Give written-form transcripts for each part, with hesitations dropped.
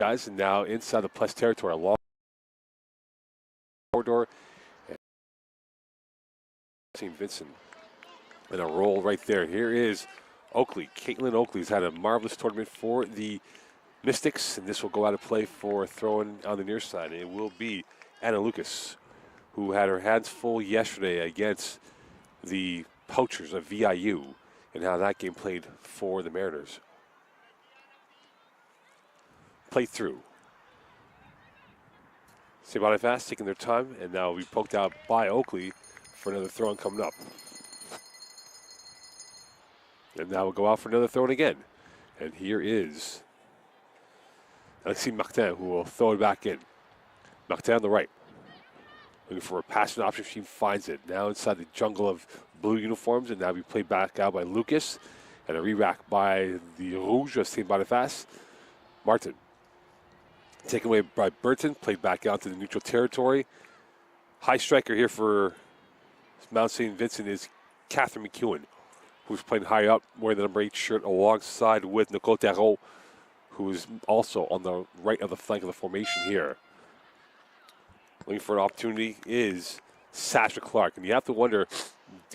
guys, and now inside the plus territory, a long corridor. St. Vincent and a roll right there. Here is Oakley. Caitlin Oakley's had a marvelous tournament for the Mystics, and this will go out of play for throwing on the near side. It will be Anna Lucas, who had her hands full yesterday against the Poachers of VIU, and how that game played for the Mariners. Play through. Saint-Boniface taking their time, and now we poked out by Oakley for another throw-in coming up. And now we'll go out for another throw-in again. And here is Alexis Martin, who will throw it back in. Martin on the right. Looking for a passing option. She finds it. Now inside the jungle of blue uniforms, and now we play back out by Lucas. And a re-rack by the Rouges of Saint-Boniface. Martin. Taken away by Burton. Played back out to the neutral territory. High striker here for Mount St. Vincent is Catherine McEwen, who's playing high up, wearing the number 8 shirt alongside with Nicole Tarot, who is also on the right of the flank of the formation here. Looking for an opportunity is Sasha Clark. And you have to wonder,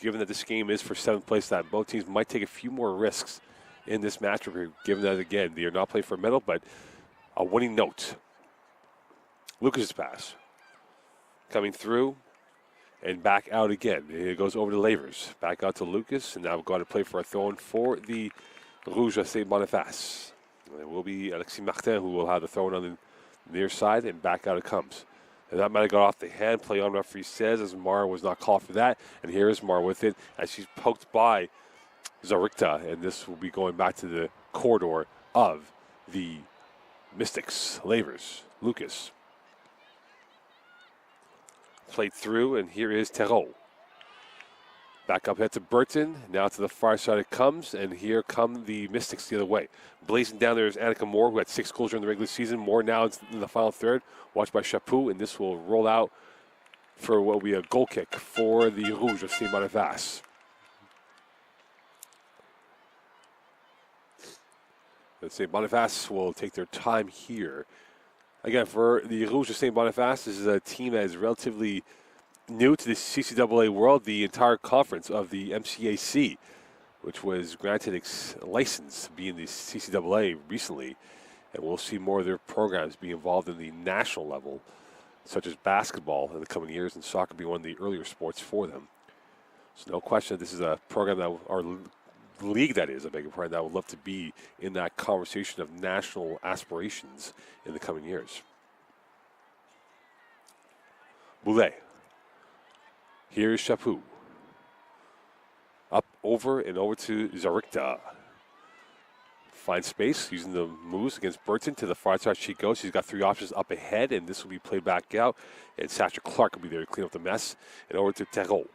given that this game is for 7th place, that both teams might take a few more risks in this matchup here, given that, again, they are not playing for a medal, but a winning note. Lucas's pass. Coming through. And back out again. It goes over to Lavers. Back out to Lucas. And now we've got to play for a throw-in for the Rouges of Saint-Boniface. It will be Alexis Martin who will have the throw-in on the near side. And back out it comes. And that might have got off the hand. Play on, referee says, as Mara was not called for that. And here is Mara with it as she's poked by Zarikta. And this will be going back to the corridor of the Mystics. Lavers. Lucas. Played through, and here is Terreau. Back up head to Burton. Now to the far side it comes, and here come the Mystics the other way. Blazing down there is Annika Moore, who had 6 goals during the regular season. Moore now in the final third, watched by Chaput, and this will roll out for what will be a goal kick for the Rouges of Saint-Boniface. Saint-Boniface will take their time here. Again, for the Rouges of Saint-Boniface, this is a team that is relatively new to the CCAA world, the entire conference of the MCAC, which was granted license to be in the CCAA recently. And we'll see more of their programs be involved in the national level, such as basketball in the coming years, and soccer being one of the earlier sports for them. So no question this is a program that, or league that is, I beg your pardon, that would love to be in that conversation of national aspirations in the coming years. Boulet. Here's Chaput. Up, over, and over to Zarikta. Finds space, using the moves against Burton. To the far side she goes. She's got 3 options up ahead, and this will be played back out. And Sasha Clark will be there to clean up the mess. And over to Terreau.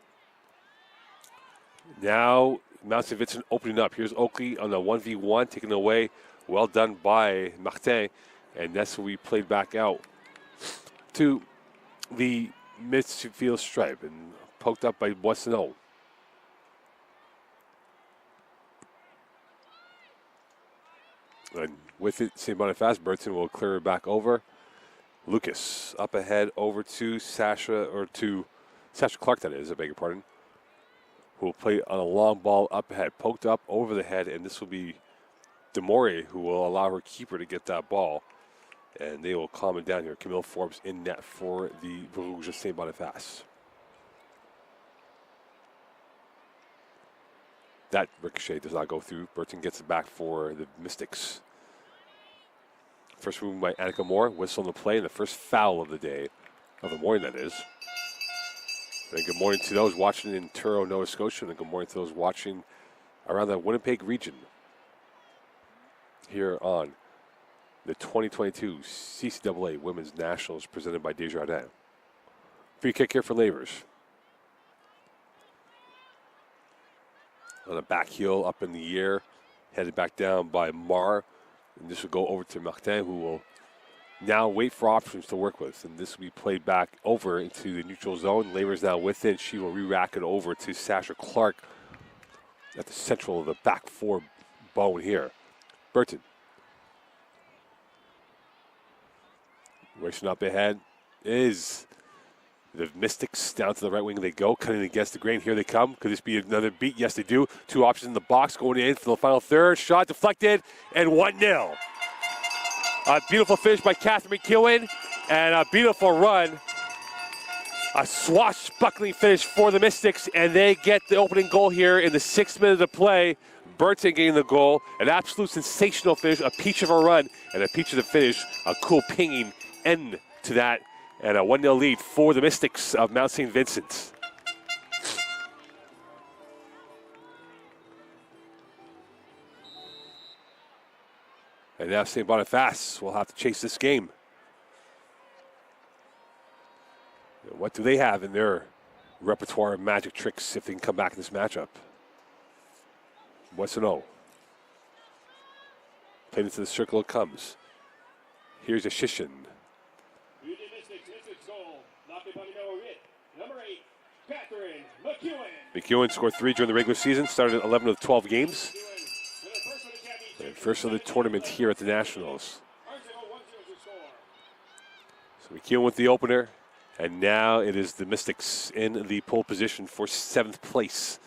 Now, Mount St. Vincent opening up. Here's Oakley on the 1v1, taken away. Well done by Martin. And that's what we played back out to the midfield stripe and poked up by Boissonneau. And with it, Saint-Boniface, Burton will clear it back over. Lucas up ahead over to Sasha Clark, that is, I beg your pardon, who will play on a long ball up ahead, poked up over the head, and this will be Demore who will allow her keeper to get that ball. And they will calm it down here. Camille Forbes in net for the Rouges of Saint-Boniface. That ricochet does not go through. Burton gets it back for the Mystics. First move by Annika Moore. Whistle on the play, and the first foul of the day, of the morning that is. And good morning to those watching in Truro, Nova Scotia, and good morning to those watching around the Winnipeg region here on the 2022 CCAA Women's Nationals presented by Desjardins. Free kick here for Lavers. On a back heel up in the air, headed back down by Mar. And this will go over to Martin, who will now wait for options to work with. And this will be played back over into the neutral zone. Lavers now with it. She will re-rack it over to Sasha Clark at the central of the back 4 bone here. Burton. Racing up ahead is the Mystics. Down to the right wing they go, cutting against the grain. Here they come. Could this be another beat? Yes, they do. Two options in the box going in for the final third. Shot deflected, and 1-0. A beautiful finish by Catherine McEwen, and a beautiful run. A swashbuckling finish for the Mystics, and they get the opening goal here in the 6th minute of play. Burton getting the goal. An absolute sensational finish, a peach of a run, and a peach of the finish. A cool pinging end to that, and a 1-0 lead for the Mystics of Mount St. Vincent. And now Saint-Boniface will have to chase this game. What do they have in their repertoire of magic tricks if they can come back in this matchup? What's to know? Played into the circle it comes. Here's a Shishin. McEwen scored 3 during the regular season, started 11 of 12 games. And first of the tournament here at the Nationals. So McEwen with the opener, and now it is the Mystics in the pole position for 7th place.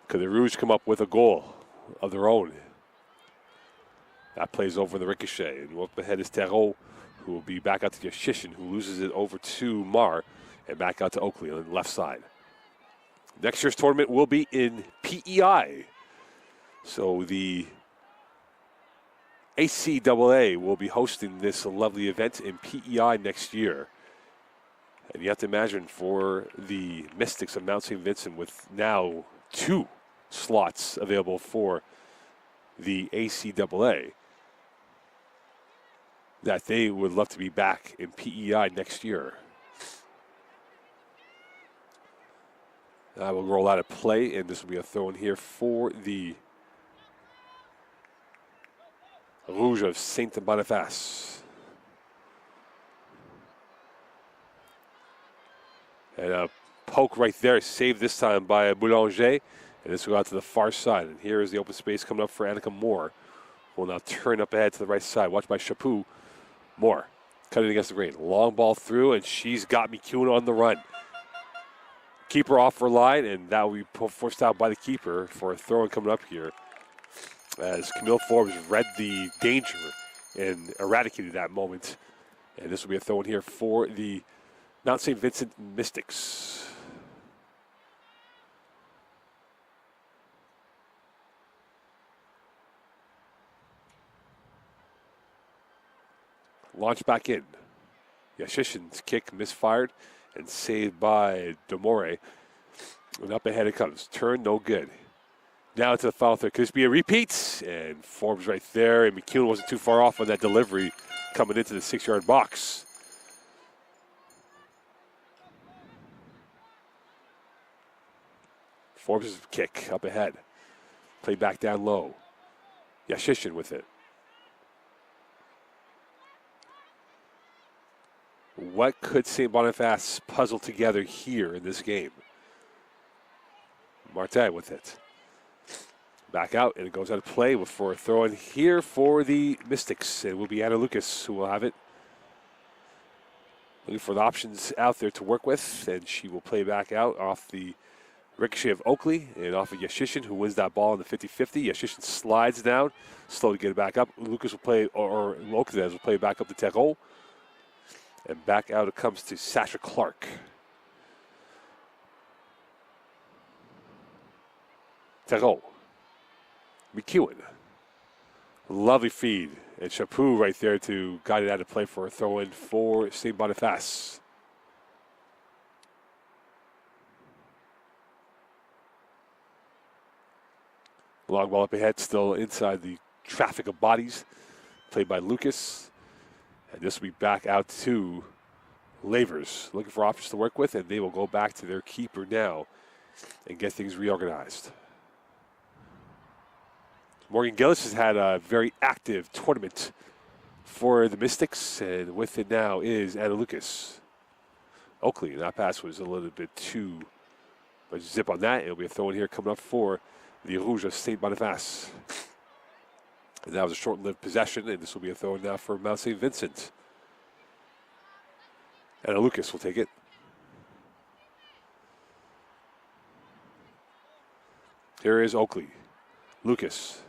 Could the Rouges come up with a goal of their own? That plays over the ricochet, and up ahead is Terreau, who will be back out to Yashishin, who loses it over to Mar, and back out to Oakley on the left side. Next year's tournament will be in PEI. So the ACAA will be hosting this lovely event in PEI next year. And you have to imagine for the Mystics of Mount St. Vincent, with now 2 slots available for the ACAA, that they would love to be back in PEI next year. I will roll out a play, and this will be a throw in here for the Rouges of Saint-Boniface. And a poke right there, saved this time by Boulanger. And this will go out to the far side. And here is the open space coming up for Annika Moore. Will now turn up ahead to the right side. Watched by Chaput. Moore cutting against the grain. Long ball through, and she's got McEwen on the run. Keeper off her line, and that will be forced out by the keeper for a throw-in coming up here, as Camille Forbes read the danger and eradicated that moment. And this will be a throw-in here for the Mount St. Vincent Mystics. Launch back in. Yashishin's kick misfired and saved by Demore. And up ahead it comes. Turn, no good. Now to the foul third. Could this be a repeat? And Forbes right there. And McEwen wasn't too far off on that delivery coming into the 6-yard box. Forbes' kick up ahead. Played back down low. Yashishin with it. What could Saint-Boniface puzzle together here in this game? Martin with it. Back out, and it goes out of play for a throw-in here for the Mystics. It will be Anna Lucas who will have it. Looking for the options out there to work with, and she will play back out off the ricochet of Oakley and off of Yashishin, who wins that ball in the 50-50. Yashishin slides down, slow to get it back up. Lucas will play, or Locadez will play back up to Terreau. And back out it comes to Sasha Clark. Terreau. McEwen. Lovely feed. And Chaput right there to guide it out of play for a throw-in for Saint-Boniface. Long ball up ahead, still inside the traffic of bodies. Played by Lucas. And this will be back out to Lavers, looking for options to work with, and they will go back to their keeper now and get things reorganized. Morgan Gillis has had a very active tournament for the Mystics, and with it now is Anna Lucas. Oakley, that pass was a little bit too much zip on that. It'll be a throw in here coming up for the Rouges of Saint-Boniface. And that was a short-lived possession, and this will be a throw now for Mount St. Vincent. And Lucas will take it. Here is Oakley. Lucas.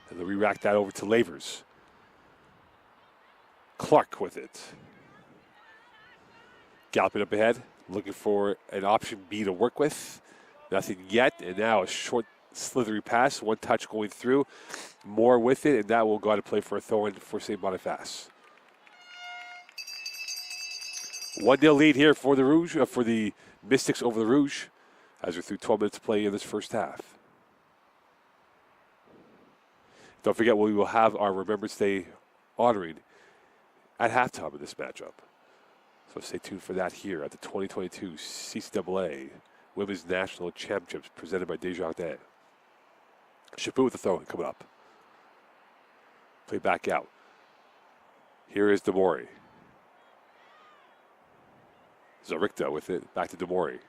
And they'll re-rack that over to Lavers. Clark with it. Galloping up ahead, looking for an option B to work with. Nothing yet, and now a short, slithery pass. One touch going through. More with it, and that will go out to play for a throw-in for Saint-Boniface. 1-0 lead here for the Rouge, for the Mystics over the Rouge, as we're through 12 minutes to play in this first half. Don't forget, we will have our Remembrance Day honoring at halftime in this matchup. So stay tuned for that here at the 2022 CCAA Women's National Championships presented by Desjardins. Chaput with the throw coming up. Play back out. Here is Demori. Zarikta with it. Back to Demori.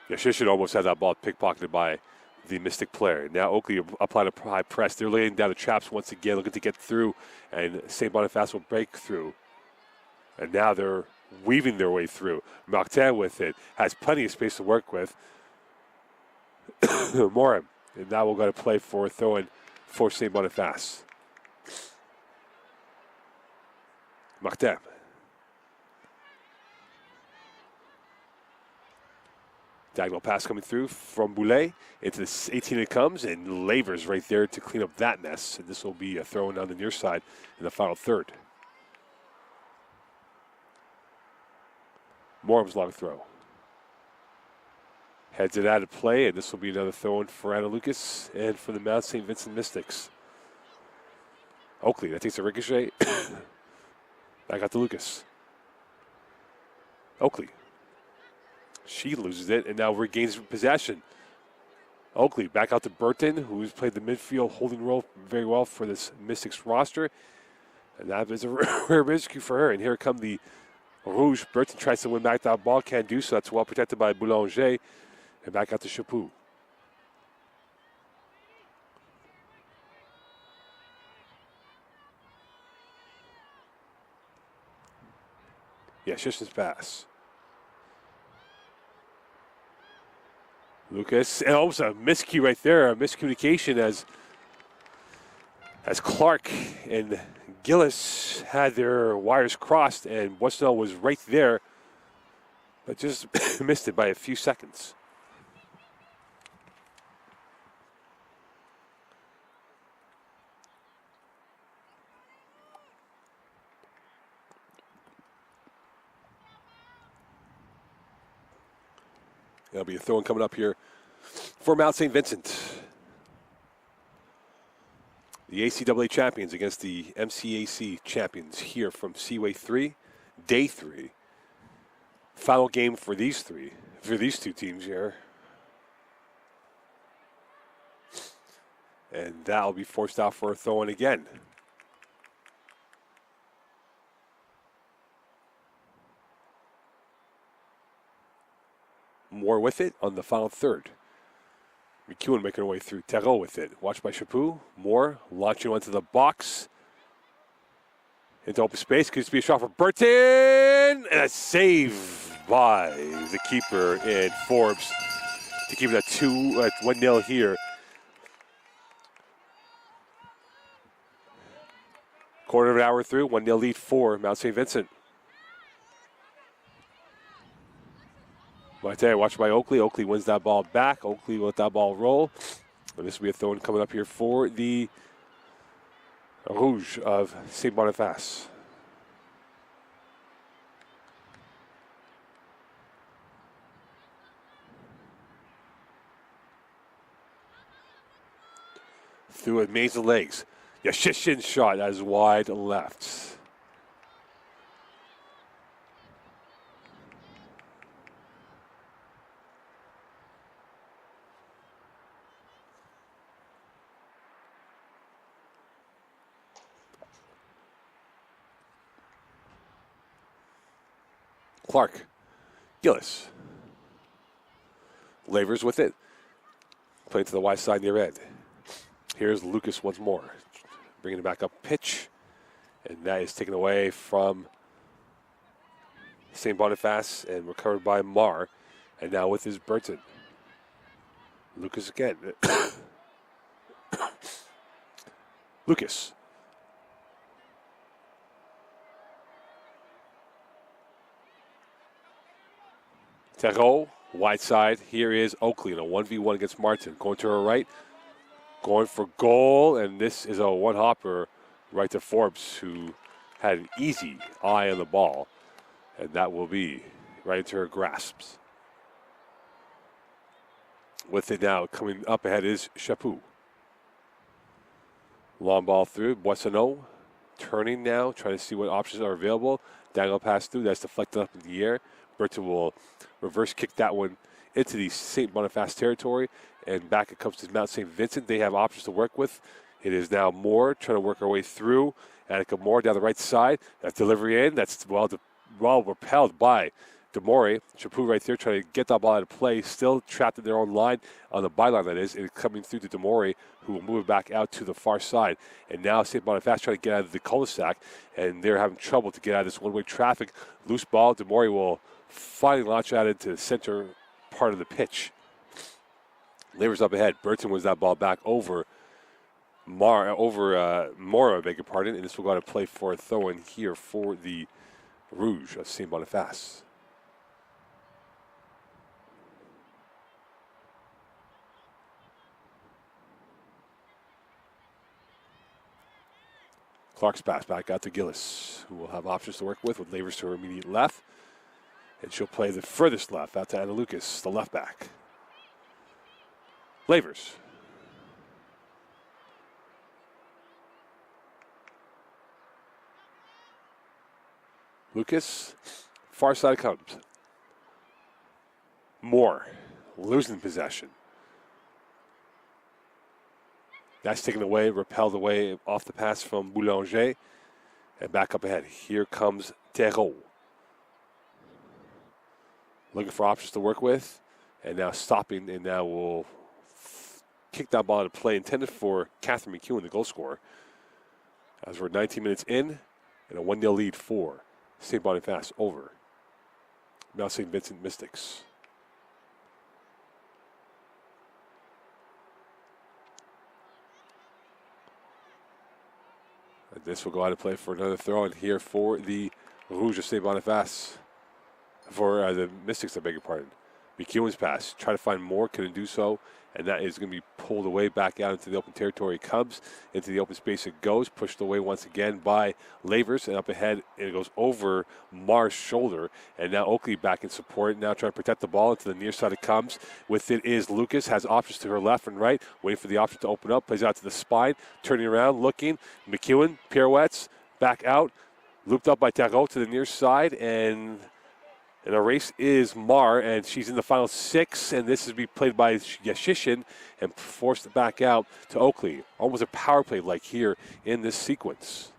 Yashishin almost had that ball pickpocketed by the Mystic player. Now Oakley applied a high press. They're laying down the traps once again, looking to get through, and Saint-Boniface will break through. And now they're weaving their way through. Martin with it. Has plenty of space to work with. Morin. And now we'll go to play for a throw-in for Saint-Boniface. Martin. Diagonal pass coming through from Boulet. Into the 18 it comes, and Lavers right there to clean up that mess. And this will be a throw-in on the near side in the final third. Moram's long throw. Heads it out of play, and this will be another throw-in for Anna Lucas and for the Mount St. Vincent Mystics. Oakley, that takes a ricochet. Back out to Lucas. Oakley. She loses it and now regains possession. Oakley back out to Burton, who's played the midfield holding role very well for this Mystics roster. And that is a rare rescue for her. And here come the Rouge. Burton tries to win back that ball, can't do so. That's well protected by Boulanger. And back out to Chaput. Yeah, Shishin's pass. Lucas, and almost a miscue right there, a miscommunication as Clark and Gillis had their wires crossed, and Westnell was right there, but just missed it by a few seconds. There'll be a throw-in coming up here for Mount St. Vincent. The ACAA champions against the MCAC champions here from Seaway 3, Day 3. Final game for these two teams here. And that'll be forced out for a throw-in again. Moore with it on the final third. McEwen making her way through. Terreau with it. Watched by Chaput. Moore launching onto the box. Into open space. Could just be a shot for Burton. And a save by the keeper in Forbes to keep it at 1-0 here. Quarter of an hour through. 1-0 lead for Mount St. Vincent. Martin watched by Oakley. Oakley wins that ball back. Oakley will let that ball roll. And this will be a throw-in coming up here for the Rouge of Saint-Boniface. Through it, maze the legs. Yashishin shot as wide left. Clark, Gillis, Lavers with it, playing to the wide side near end. Here's Lucas once more, bringing it back up pitch. And that is taken away from Saint-Boniface and recovered by Mar. And now with his Burton. Lucas again. Lucas. Terreau, wide side. Here is Oakley in a 1v1 against Martin. Going to her right. Going for goal. And this is a one-hopper right to Forbes, who had an easy eye on the ball. And that will be right into her grasps. With it now coming up ahead is Chaput. Long ball through. Boissonneau turning now, trying to see what options are available. Diagonal pass through. That's deflected up in the air. Burton will reverse kick that one into the Saint-Boniface territory. And back it comes to Mount St. Vincent. They have options to work with. It is now Moore trying to work our way through. Annika Moore down the right side. That delivery in. That's well repelled by Demore. Chaput right there trying to get that ball out of play. Still trapped in their own line, on the byline that is. And coming through to Demore, who will move it back out to the far side. And now Saint-Boniface trying to get out of the cul-de-sac. And they're having trouble to get out of this one-way traffic. Loose ball. Demore will finally launch out into the center part of the pitch. Lavers up ahead. Burton wins that ball back over Mora, I beg your pardon. And this will go to play for a throw-in here for the Rouges of Saint-Boniface. Clark's pass back out to Gillis, who will have options to work with Lavers to her immediate left. And she'll play the furthest left out to Anna Lucas, the left back. Lavers. Lucas, far side comes. Moore, losing possession. That's taken away, repelled away off the pass from Boulanger. And back up ahead. Here comes Terreau. Looking for options to work with. And now stopping, and now will kick that ball into play, intended for Catherine McEwen, the goal scorer. As we're 19 minutes in, and a 1-0 lead for Saint-Boniface over Mount St. Vincent Mystics. And this will go out of play for another throw in here for the Rouges of Saint-Boniface. For the Mystics, I beg your pardon. McEwen's pass. Try to find more, couldn't do so. And that is going to be pulled away back out into the open territory. It comes into the open space. It goes, pushed away once again by Lavers. And up ahead, it goes over Mar's shoulder. And now Oakley back in support. Now trying to protect the ball. Into the near side it comes. With it is Lucas. Has options to her left and right. Waiting for the option to open up. Plays out to the spine. Turning around, looking. McEwen, pirouettes. Back out. Looped up by Tarot to the near side. And our race is Mar, and she's in the final 6, and this is being played by Yashishin and forced back out to Oakley. Almost a power play like here in this sequence.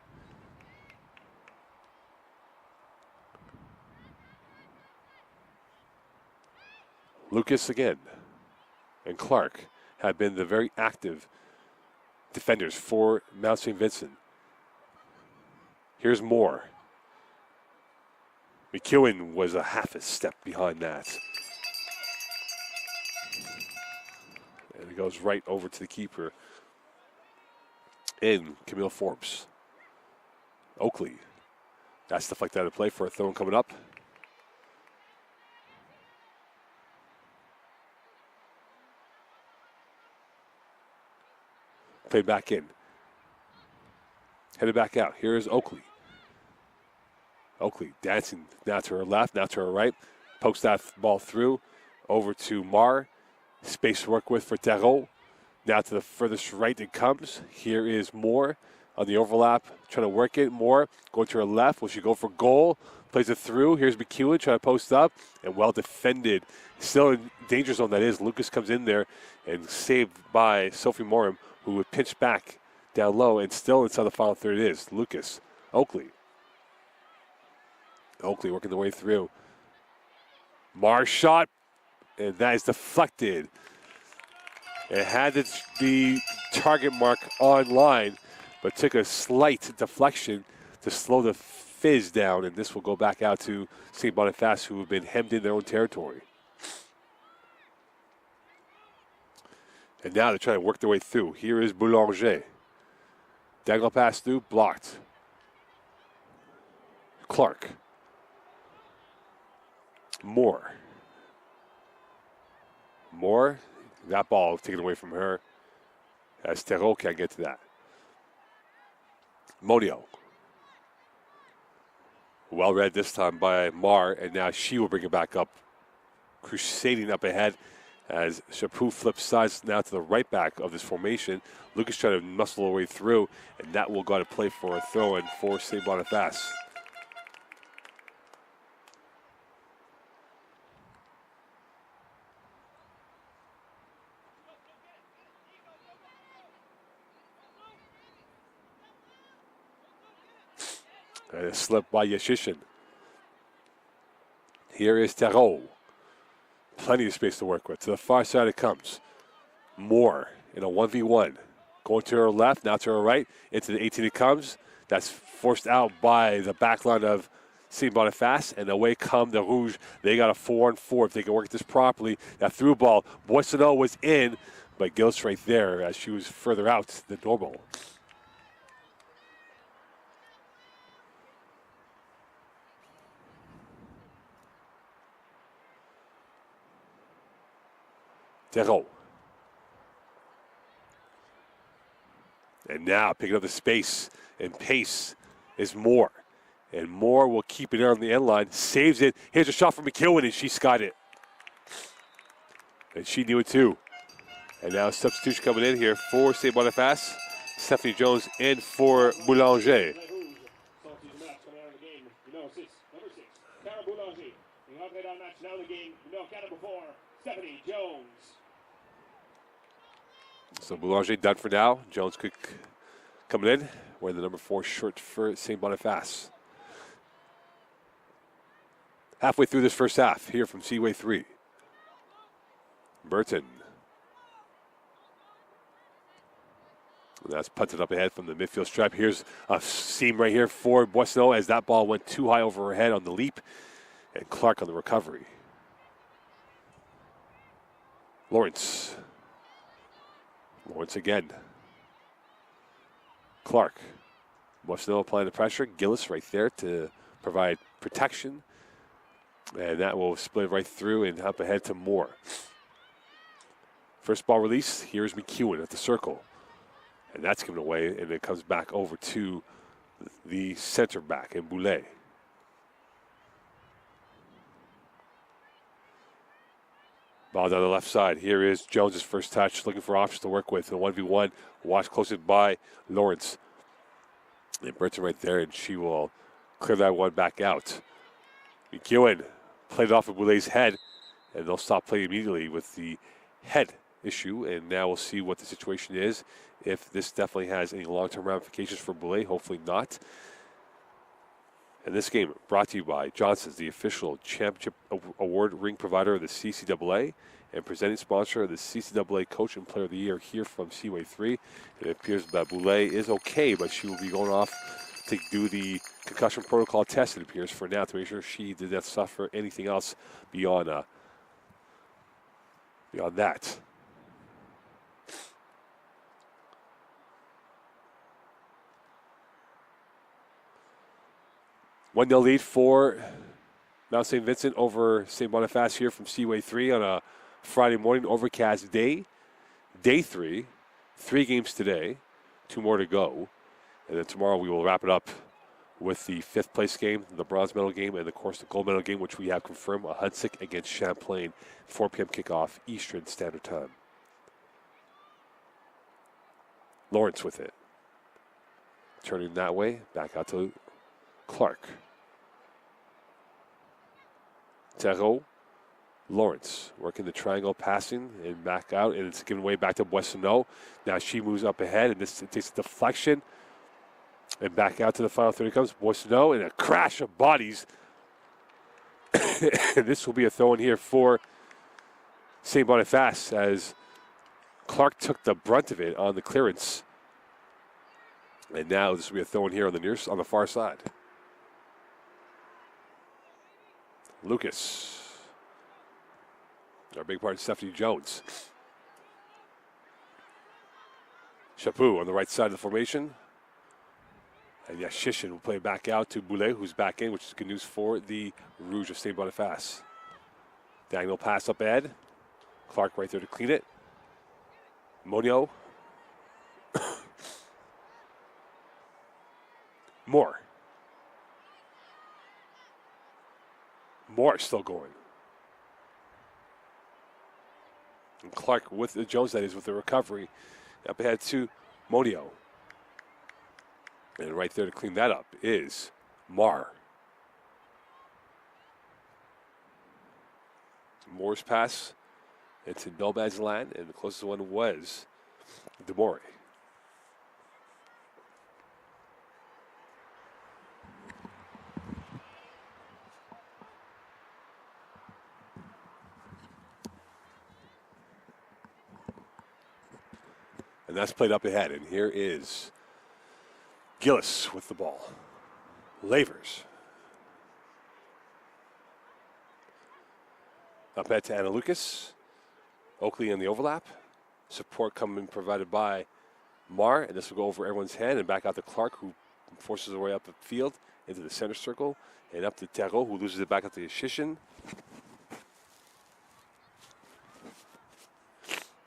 Lucas again and Clark have been the very active defenders for Mount St. Vincent. Here's Moore. McEwen was a half a step behind that. And it goes right over to the keeper in Camille Forbes. Oakley. That's deflected out of play for a throw coming up. Played back in. Headed back out. Here is Oakley. Oakley dancing now to her left, now to her right. Pokes that ball through over to Mar. Space to work with for Tarot. Now to the furthest right it comes. Here is Moore on the overlap, trying to work it. Moore going to her left. Will she go for goal? Plays it through. Here's McEwen trying to post up, and well defended. Still in danger zone, that is. Lucas comes in there and saved by Sophie Morum, who would pinch back down low, and still inside the final third it is Lucas. Oakley working the way through. Mar's shot, and that is deflected It had the target mark online, but took a slight deflection to slow the fizz down, and this will go back out to Saint-Boniface, who have been hemmed in their own territory. And now they're trying to work their way through. Here is Boulanger. Diagonal pass through, blocked. Clark. Moore. That ball taken away from her. As Terreau can't get to that. Monio. Well read this time by Mar, and now she will bring it back up. Crusading up ahead as Chaput flips sides now to the right back of this formation. Lucas trying to muscle her way through, and that will go to play for a throw-in for Saint-Boniface. And a slip by Yashishin. Here is Terreau. Plenty of space to work with. To the far side it comes. Moore in a 1v1. Going to her left, now to her right. Into the 18 it comes. That's forced out by the back line of Saint-Boniface. And away come the Rouges. They got a 4-on-4 if they can work this properly. That through ball. Boissonneau was in, but Gillis right there as she was further out than normal. Terreau. And now picking up the space and pace is Moore. And Moore will keep it on the end line, saves it. Here's a shot from McEwen, and she skied it. And she knew it too. And now substitution coming in here for Saint-Boniface. Stephanie Jones in for Boulanger. Stephanie Jones. So Boulanger done for now. Jones could coming in, wearing the number 4 shirt for Saint-Boniface. Halfway through this first half, here from Seaway 3. Burton. And that's punted up ahead from the midfield stripe. Here's a seam right here for Boissonneau as that ball went too high over her head on the leap. And Clark on the recovery. Lawrence again. Clark. Boissonneau applying the pressure. Gillis right there to provide protection. And that will split right through and up ahead to Moore. First ball release. Here's McEwen at the circle. And that's given away, and it comes back over to the center back in Boulet. Ball down the left side. Here is Jones's first touch, looking for options to work with. In a 1v1, watched closely by Lawrence. And Burton right there, and she will clear that one back out. McEwen played it off of Boulet's head, and they'll stop playing immediately with the head issue. And now we'll see what the situation is. If this definitely has any long-term ramifications for Boulet, hopefully not. And this game brought to you by Johnson's, the official championship award ring provider of the CCAA and presenting sponsor of the CCAA Coach and Player of the Year here from Seaway 3. It appears that Boulet is okay, but she will be going off to do the concussion protocol test, it appears, for now, to make sure she did not suffer anything else beyond that. 1-0 lead for Mount St. Vincent over Saint-Boniface here from Seaway 3 on a Friday morning overcast day. Day 3, 3 games today, 2 more to go. And then tomorrow we will wrap it up with the 5th place game, the bronze medal game, and of course the gold medal game, which we have confirmed, a Hudsick against Champlain, 4 p.m. kickoff, Eastern Standard Time. Lawrence with it. Turning that way, back out to Clark. Terreau, Lawrence working the triangle, passing and back out, and it's given way back to Boissonneau. Now she moves up ahead, and this takes a deflection and back out to the final 30 comes Boissonneau, and a crash of bodies. This will be a throw in here for Saint-Boniface as Clark took the brunt of it on the clearance. And now this will be a throw in here on the far side. Lucas. Our big part, Stephanie Jones. Chaput on the right side of the formation. And Shishin will play back out to Boulet, who's back in, which is good news for the Rouges of Saint-Boniface. Diagonal pass up ahead. Clark right there to clean it. Monio. Moore. Moore still going. And Clark with the Jones, that is, with the recovery. Up ahead to Monio. And right there to clean that up is Marr. Moore's pass into Belbad's land, and the closest one was DeMore. And that's played up ahead, and here is Gillis with the ball. Lavers. Up ahead to Anna Lucas. Oakley in the overlap. Support coming provided by Marr, and this will go over everyone's head and back out to Clark, who forces her way up the field into the center circle, and up to Terreau, who loses it back up to Shishin.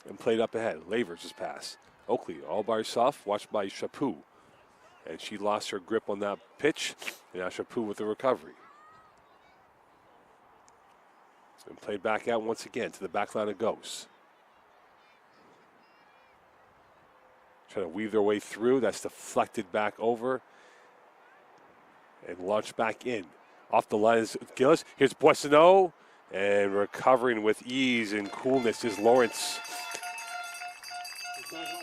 And played up ahead. Lavers' pass. Oakley all by herself, watched by Chaput. And she lost her grip on that pitch. And now Chaput with the recovery. And played back out once again to the back line it goes. Trying to weave their way through. That's deflected back over. And launched back in. Off the line is Gillis. Here's Boissonneau. And recovering with ease and coolness is Lawrence.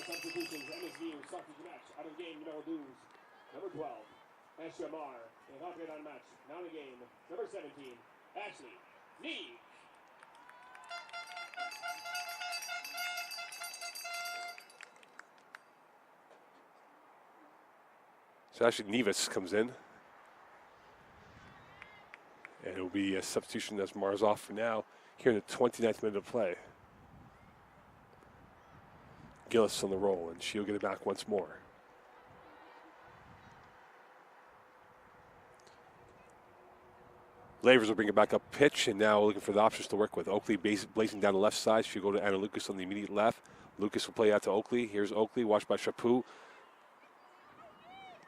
Substitutions, MSVU, substitute match. Out of game, Rouges. Number 12, Ashley Marr. And halfway on match. Now in the game, number 17, Ashley Nee. So Ashley Nevis comes in. And it will be a substitution as Marr's off for now here in the 29th minute of play. Gillis on the roll, and she'll get it back once more. Lavers will bring it back up pitch, and now looking for the options to work with. Oakley blazing down the left side. She'll go to Anna Lucas on the immediate left. Lucas will play out to Oakley. Here's Oakley, watched by Chaput.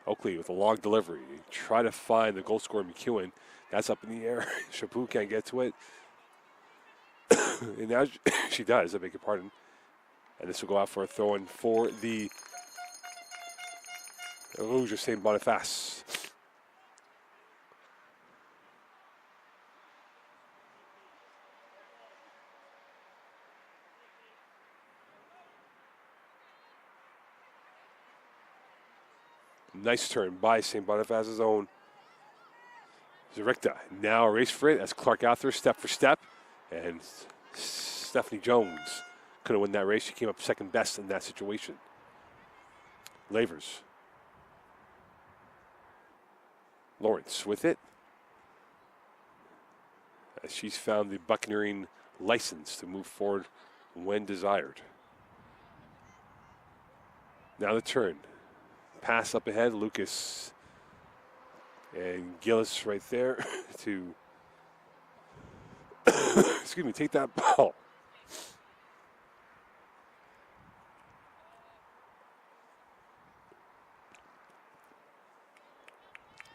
Oakley with a long delivery. Try to find the goal scorer, McEwen. That's up in the air. Chaput can't get to it. And now she does, I beg your pardon. And this will go out for a throw-in for the Rouges of Saint-Boniface. Nice turn by Saint-Boniface's own Zerikta. Now a race for it as Clark out there step for step. And Stephanie Jones couldn't win that race. She came up second best in that situation. Lavers. Lawrence with it. As she's found the buccaneering license to move forward when desired. Now the turn. Pass up ahead. Lucas and Gillis right there to excuse me, take that ball.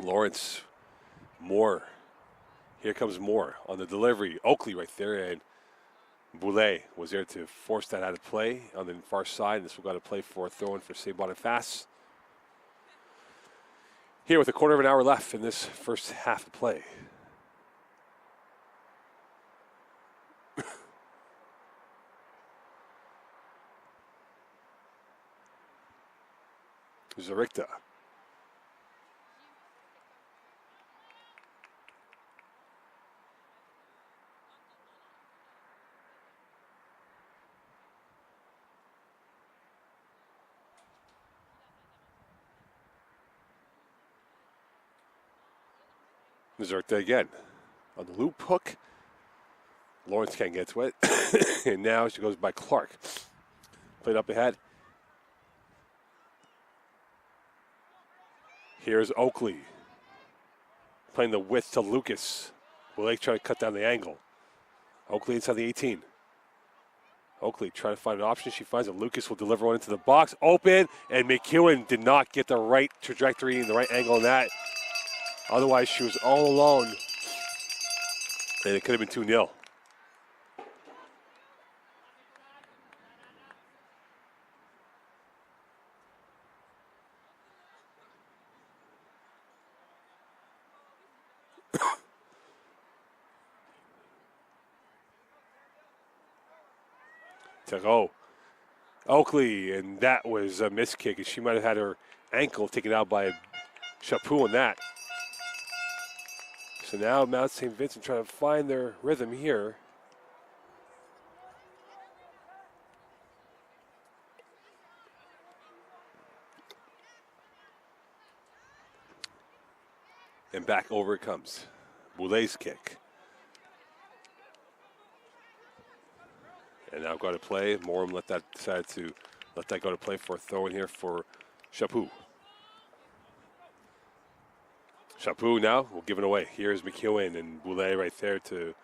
Lawrence, Moore. Here comes Moore on the delivery. Oakley right there, and Boulet was there to force that out of play on the far side. And this will go to play for a throw-in for Saint-Boniface. Here with a quarter of an hour left in this first half of play. Zerikta. Mazurta again. On the loop hook. Lawrence can't get to it. And now she goes by Clark. Played up ahead. Here's Oakley. Playing the width to Lucas. Blake trying to cut down the angle. Oakley inside the 18. Oakley trying to find an option. She finds it. Lucas will deliver one into the box. Open. And McEwen did not get the right trajectory and the right angle on that. Otherwise, she was all alone. And it could have been 2-0. Oh, Oakley, and that was a missed kick, and she might have had her ankle taken out by Chaput on that. So now Mount St. Vincent trying to find their rhythm here. And back over it comes. Boulet's kick. And now got to play. Morum decided to let that go to play for a throw in here for Chaput. Chaput now will give it away. Here's McEwen and Boulet right there to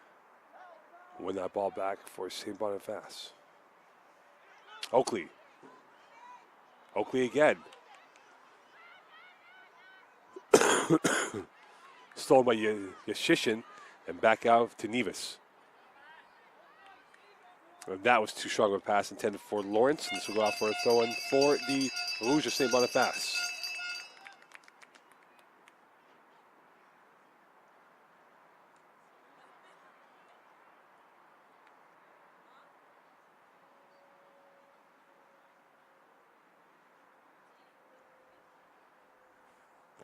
win that ball back for Saint-Boniface. Oakley. Oakley again. Stolen by Yashishin and back out to Nevis. And that was too strong of a pass intended for Lawrence. And this will go out for a throw-in for the Rouges of Saint-Boniface.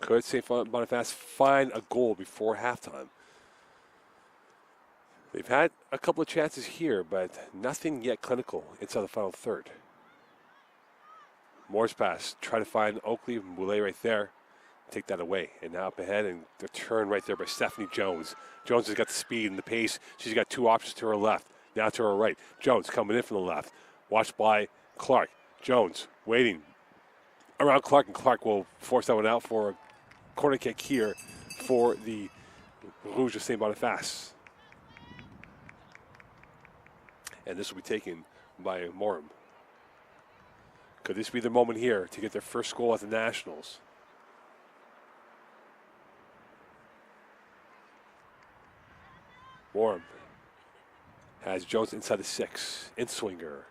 Could Saint-Boniface find a goal before halftime? They've had a couple of chances here, but nothing yet clinical inside the final third. Moore's pass, try to find Oakley and Boulet right there. Take that away. And now up ahead, and the turn right there by Stephanie Jones. Jones has got the speed and the pace. She's got two options to her left, now to her right. Jones coming in from the left. Watched by Clark. Jones waiting around Clark, and Clark will force that one out for a corner kick here for the Rouges of Saint-Boniface. And this will be taken by Morum. Could this be the moment here to get their first goal at the Nationals? Morum has Jones inside the 6. In-swinger.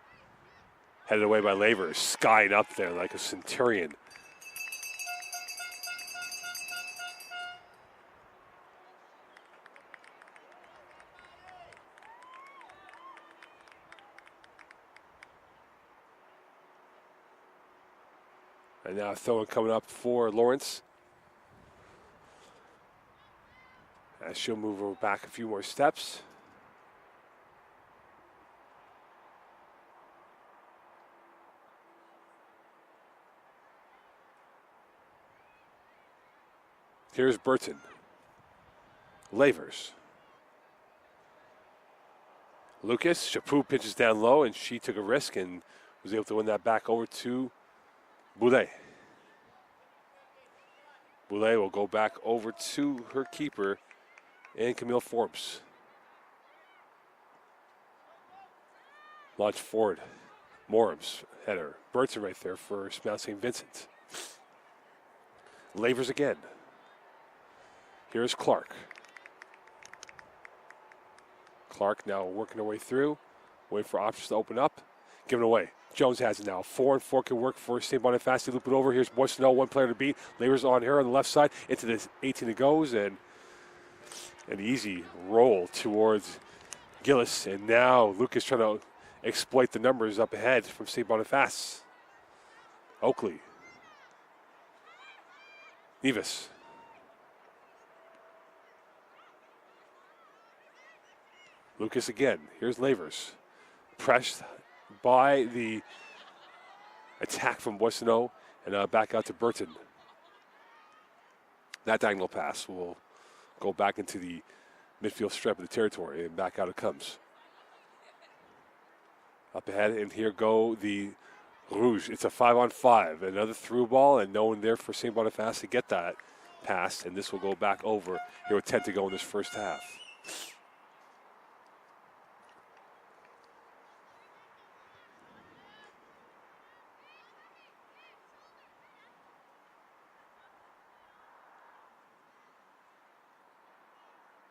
Headed away by Lavers. Skying up there like a centurion. And now throwing coming up for Lawrence. As she'll move her back a few more steps. Here's Burton. Lavers. Lucas, Chaput pitches down low, and she took a risk and was able to win that back over to Boulet. Boulet will go back over to her keeper and Camille Forbes. Launch forward. Morum's header. Burton right there for Mount St. Vincent. Lavers again. Here's Clark. Clark now working her way through. Waiting for options to open up. Giving away. Jones has it now. 4-4 can work for Saint-Boniface. They loop it over. Here's Boissonneau, one player to beat. Lavers on her on the left side. Into the 18 it goes, and an easy roll towards Gillis. And now Lucas trying to exploit the numbers up ahead from Saint-Boniface. Oakley. Nevis. Lucas again. Here's Lavers. Pressed by the attack from Boissonneau, and back out to Burton. That diagonal pass will go back into the midfield stripe of the territory, and back out it comes. Up ahead, and here go the Rouges. It's a 5-on-5. Another through ball, and no one there for Saint-Boniface to get that pass, and this will go back over here with 10 to go in this first half.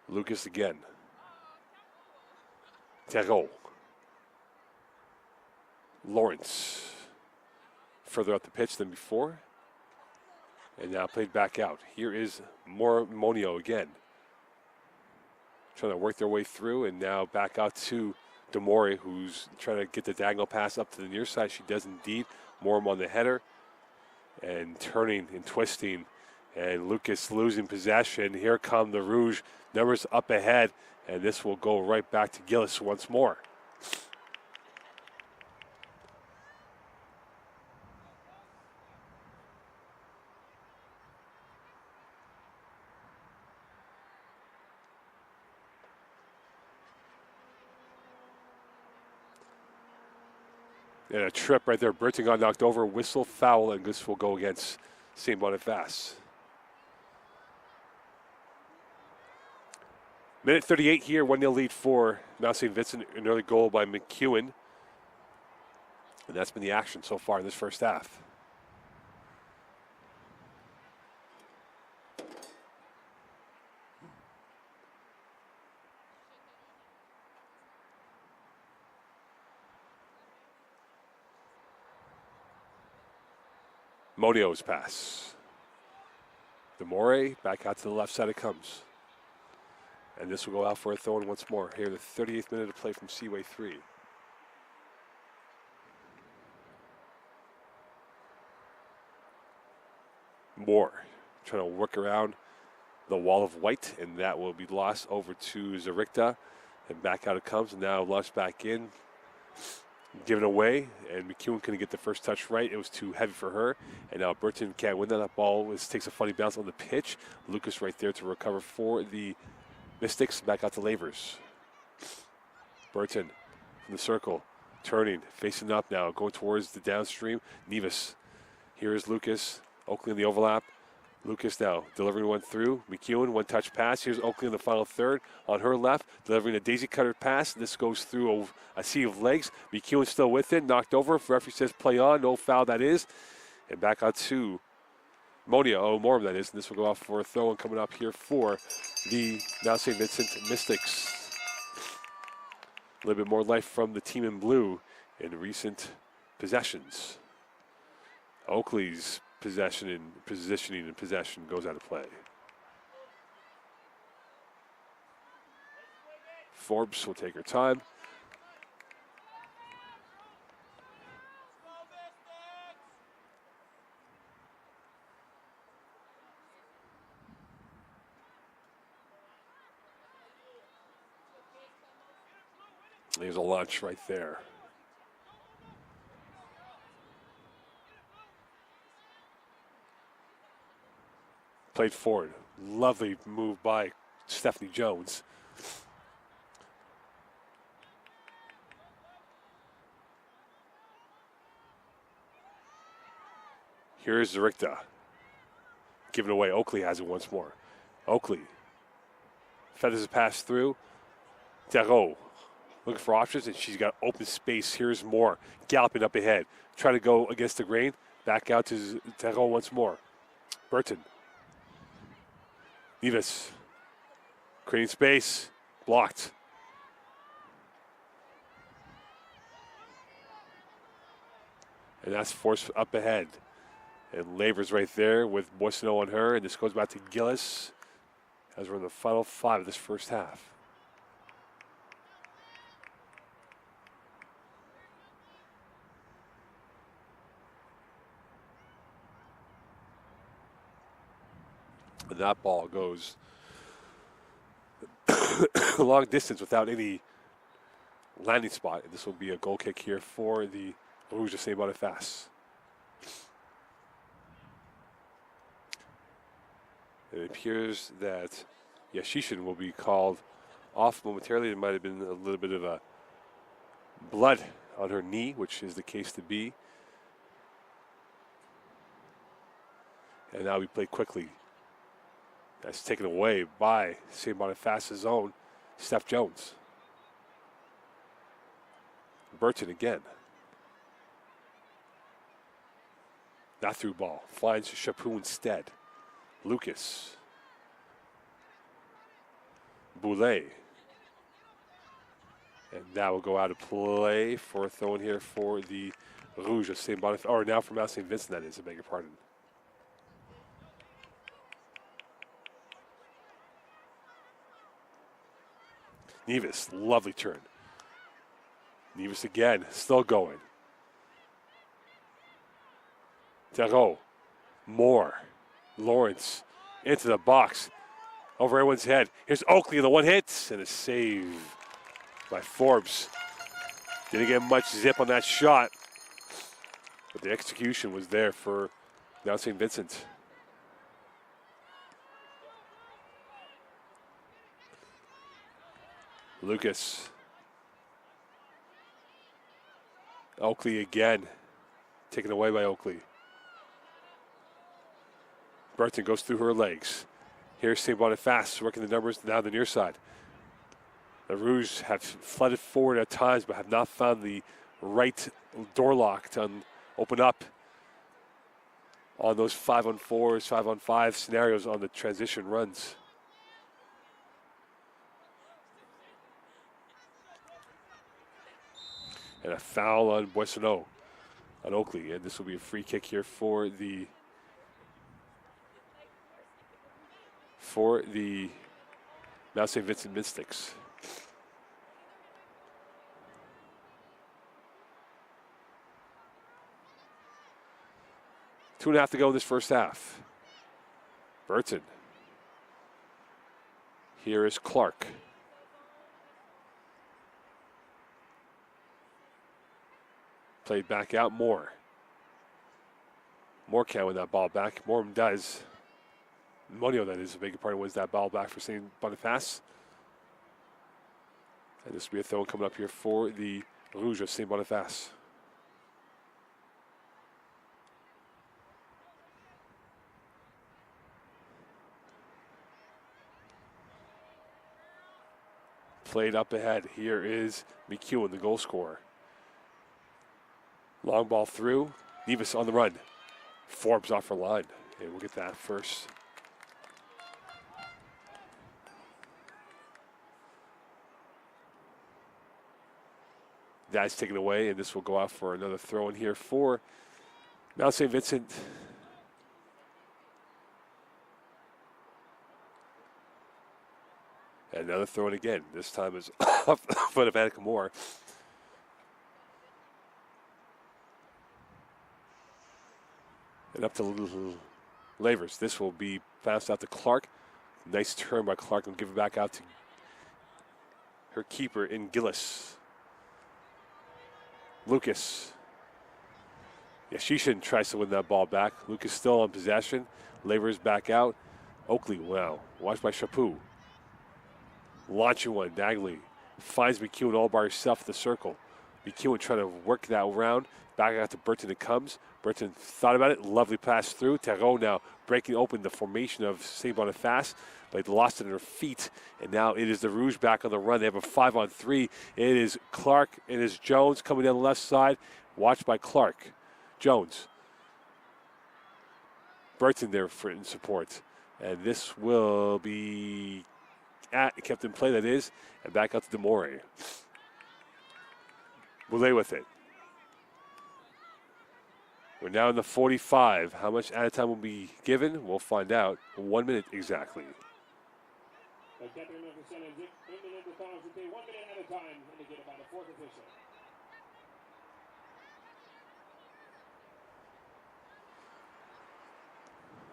Lucas again. Terreau. Lawrence. Further up the pitch than before. And now played back out. Here is Monio again. Trying to work their way through, and now back out to Demore, who's trying to get the diagonal pass up to the near side. She does indeed. Morum on the header. And turning and twisting. And Lucas losing possession. Here come the Rouge. Numbers up ahead. And this will go right back to Gillis once more. And a trip right there. Burton got knocked over. Whistle, foul, and this will go against Saint-Boniface. Minute 38 here, 1-0 lead for Mount St. Vincent. An early goal by McEwen. And that's been the action so far in this first half. Monio's pass. Demore, back out to the left side it comes. And this will go out for a throw-in once more. Here, the 38th minute of play from Seaway 3. Moore trying to work around the wall of white, and that will be lost over to Zarikta. And back out it comes, and now lost back in. Given away, and McEwen couldn't get the first touch right. It was too heavy for her. And now Burton can't win that. That ball takes a funny bounce on the pitch. Lucas right there to recover for the Mystics. Back out to Lavers. Burton from the circle, turning, facing up now, going towards the downstream. Nevis. Here is Lucas. Oakley in the overlap. Lucas now delivering one through. McEwen, one-touch pass. Here's Oakley in the final third on her left, delivering a daisy cutter pass. This goes through a sea of legs. McEwen still with it, knocked over. Referee says play on, no foul that is. And back out to Morum that is. And this will go off for a throw and coming up here for the now St. Vincent Mystics. A little bit more life from the team in blue in recent possessions. Oakley's positioning and possession goes out of play. Forbes will take her time. There's a launch right there. Played forward. Lovely move by Stephanie Jones. Here's Zarikta. Given away. Oakley has it once more. Oakley. Feathers a pass through. Terreau. Looking for options, and she's got open space. Here's Moore. Galloping up ahead. Trying to go against the grain. Back out to Terreau once more. Burton. Nevis, creating space, blocked. And that's forced up ahead. And Lavers right there with Boissonneau on her, and this goes back to Gillis as we're in the final 5 of this first half. And that ball goes a long distance without any landing spot. And this will be a goal kick here for the Rouges de Saint-Boniface. It appears that Yashishin will be called off momentarily. There might have been a little bit of a blood on her knee, which is the case to be. And now we play quickly. That's taken away by Saint-Boniface's own Steph Jones. Burton again. Not through ball. Finds Chaput instead. Lucas. Boulet. And now we'll go out of play for a throw in here for the Rouges of Saint-Boniface. Or now for Mount St. Vincent, that is, I beg your pardon. Nevis, lovely turn. Nevis again, still going. Tarot, Moore, Lawrence, into the box, over everyone's head. Here's Oakley, the one hit, and a save by Forbes. Didn't get much zip on that shot, but the execution was there for Mount St. Vincent. Lucas. Oakley again. Taken away by Oakley. Burton goes through her legs. Here's Saint-Boniface working the numbers now the near side. The Rouges have flooded forward at times but have not found the right door lock to open up on those 5-on-4s, 5-on-5 scenarios on the transition runs. And a foul on Boissonneau, on Oakley. And this will be a free kick here for the Mount St. Vincent Mystics. Two and a half to go in this first half. Burton. Here is Clark. Played back out, Moore. Moore can't win that ball back. Moore does. Monio, that is, a big part, wins that ball back for St. Boniface. And this will be a throw coming up here for the Rouge of St. Boniface. Played up ahead. Here is McEwen, the goal scorer. Long ball through. Nevis on the run. Forbes off her line. And we'll get that first. That's taken away, and this will go out for another throw in here for Mount St. Vincent. And another throw in again. This time is off foot of Annika Moore. And up to Lavers. This will be passed out to Clark. Nice turn by Clark and give it back out to her keeper in Gillis. Lucas. Yashishin tries to win that ball back. Lucas still on possession. Lavers back out. Oakley, wow. Watched by Chaput. Launching one, Dagley. Finds McEwen all by herself at the circle. McEwen trying to work that around. Back out to Burton it comes. Burton thought about it. Lovely pass through. Tarot now breaking open the formation of St. Boniface. But lost it in her feet. And now it is the Rouge back on the run. They have a 5-on-3. It is Clark. It is Jones coming down the left side. Watched by Clark. Jones. Burton there for in support. And this will be kept in play, that is. And back out to Demore. Boulet with it. We're now in the 45. How much added time will be given? We'll find out. 1 minute exactly.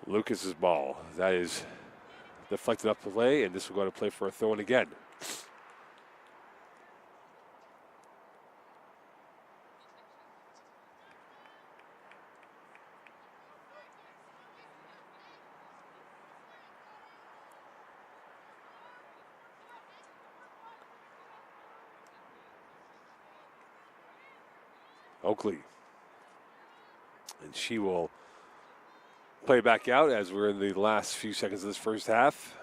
Lucas's ball. That is deflected up the play, and this will go to play for a throw-in again. Oakley. And she will play back out as we're in the last few seconds of this first half.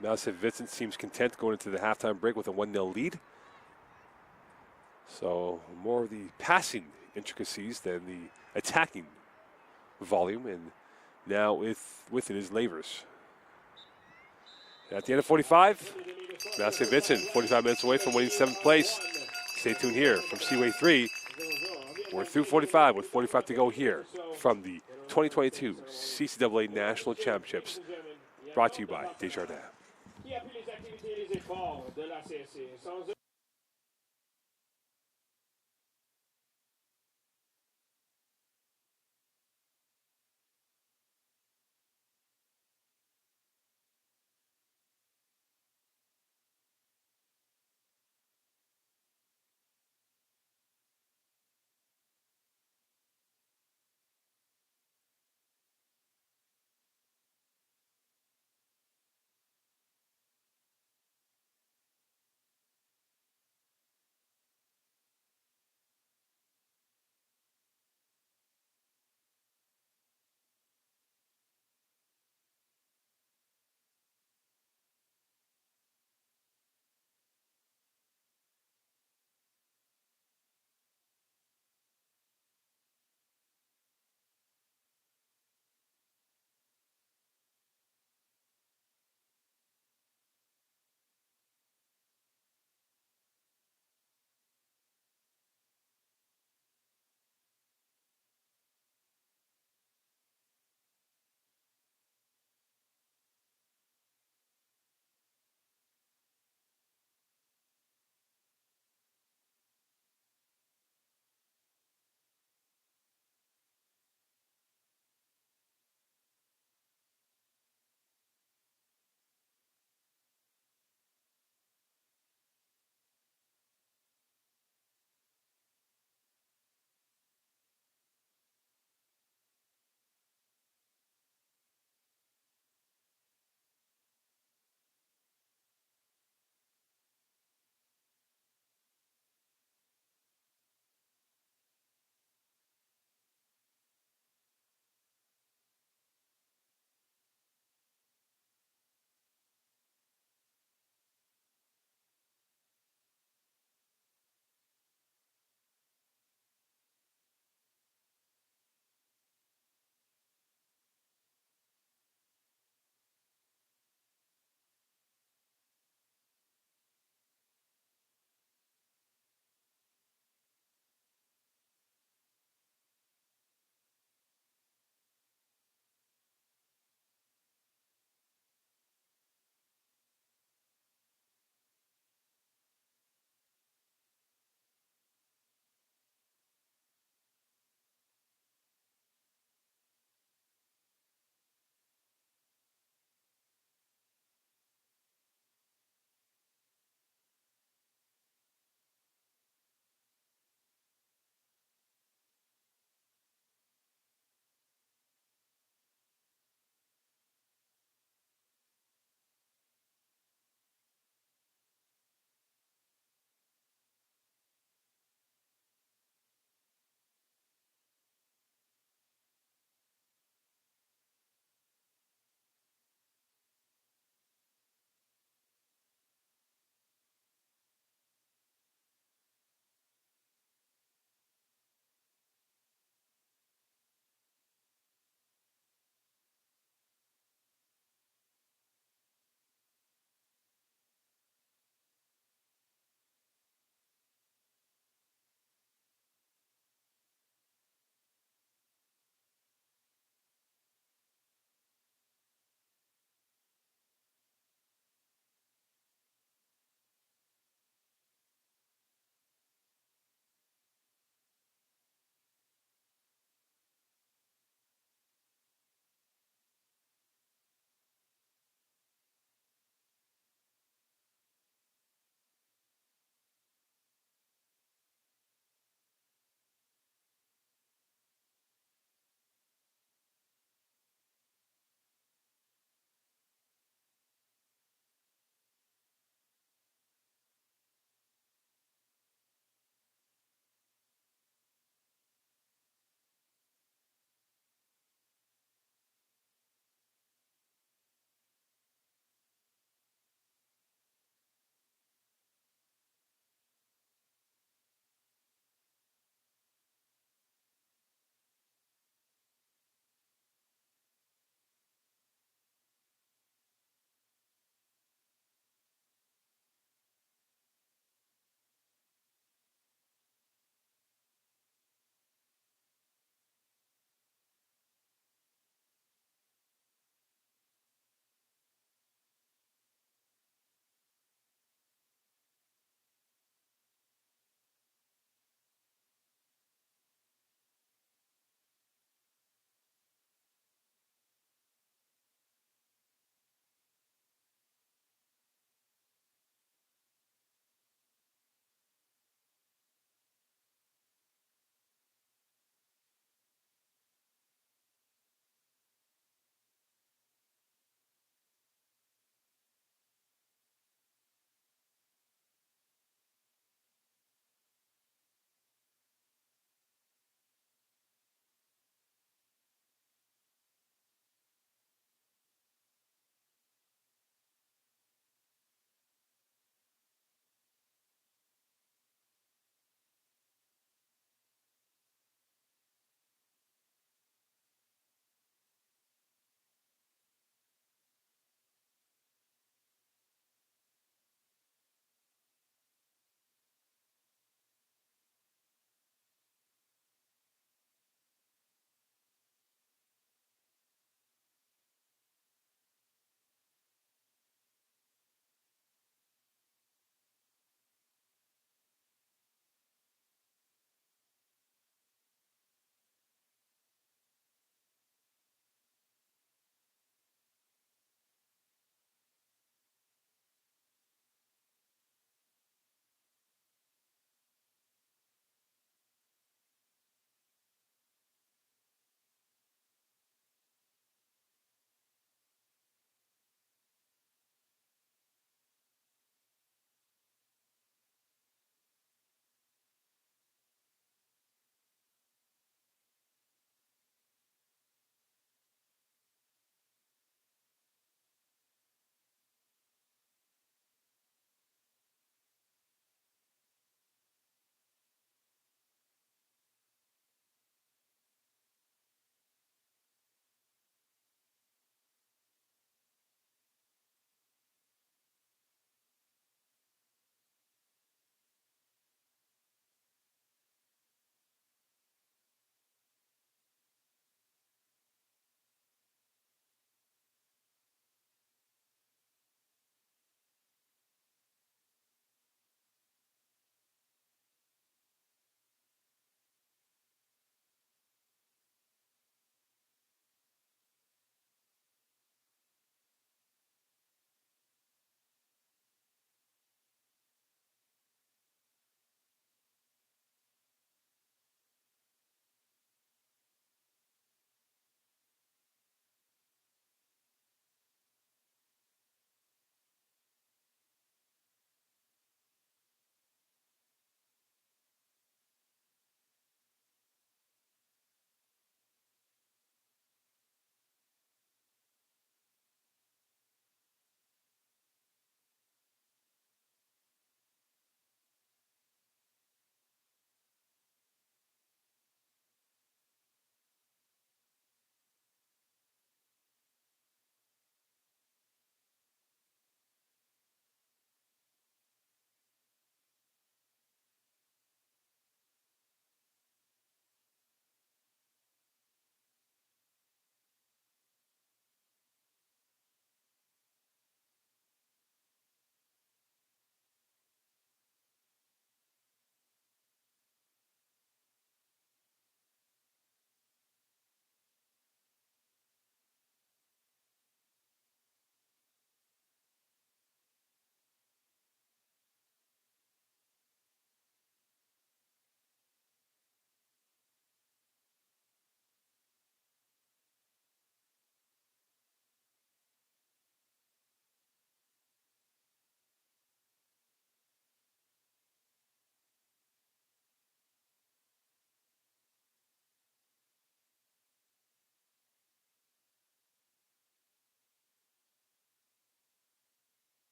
Now St. Vincent seems content going into the halftime break with a 1-0 lead. So more of the passing intricacies than the attacking volume. And now with it is Lavers. At the end of 45, now St. Vincent, 45 minutes away from winning 7th place. Stay tuned here from Seaway 3. We're through 45 with 45 to go here from the 2022 CCAA National Championships, brought to you by Desjardins.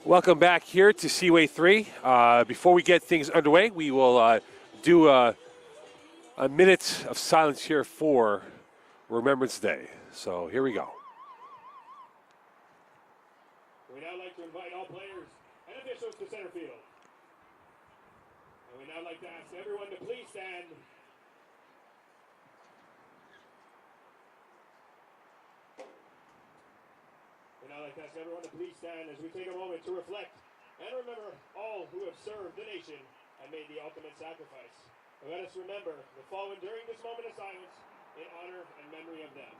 Welcome back here to Seaway 3. Before we get things underway, we will do a minute of silence here for Remembrance Day. So here we go. We now like to invite all players and officials to center field. And we now like to ask everyone to please stand. We now like to ask everyone to please stand as we take a moment to reflect and remember all who have served the nation and made the ultimate sacrifice. And let us remember the fallen during this moment of silence in honor and memory of them.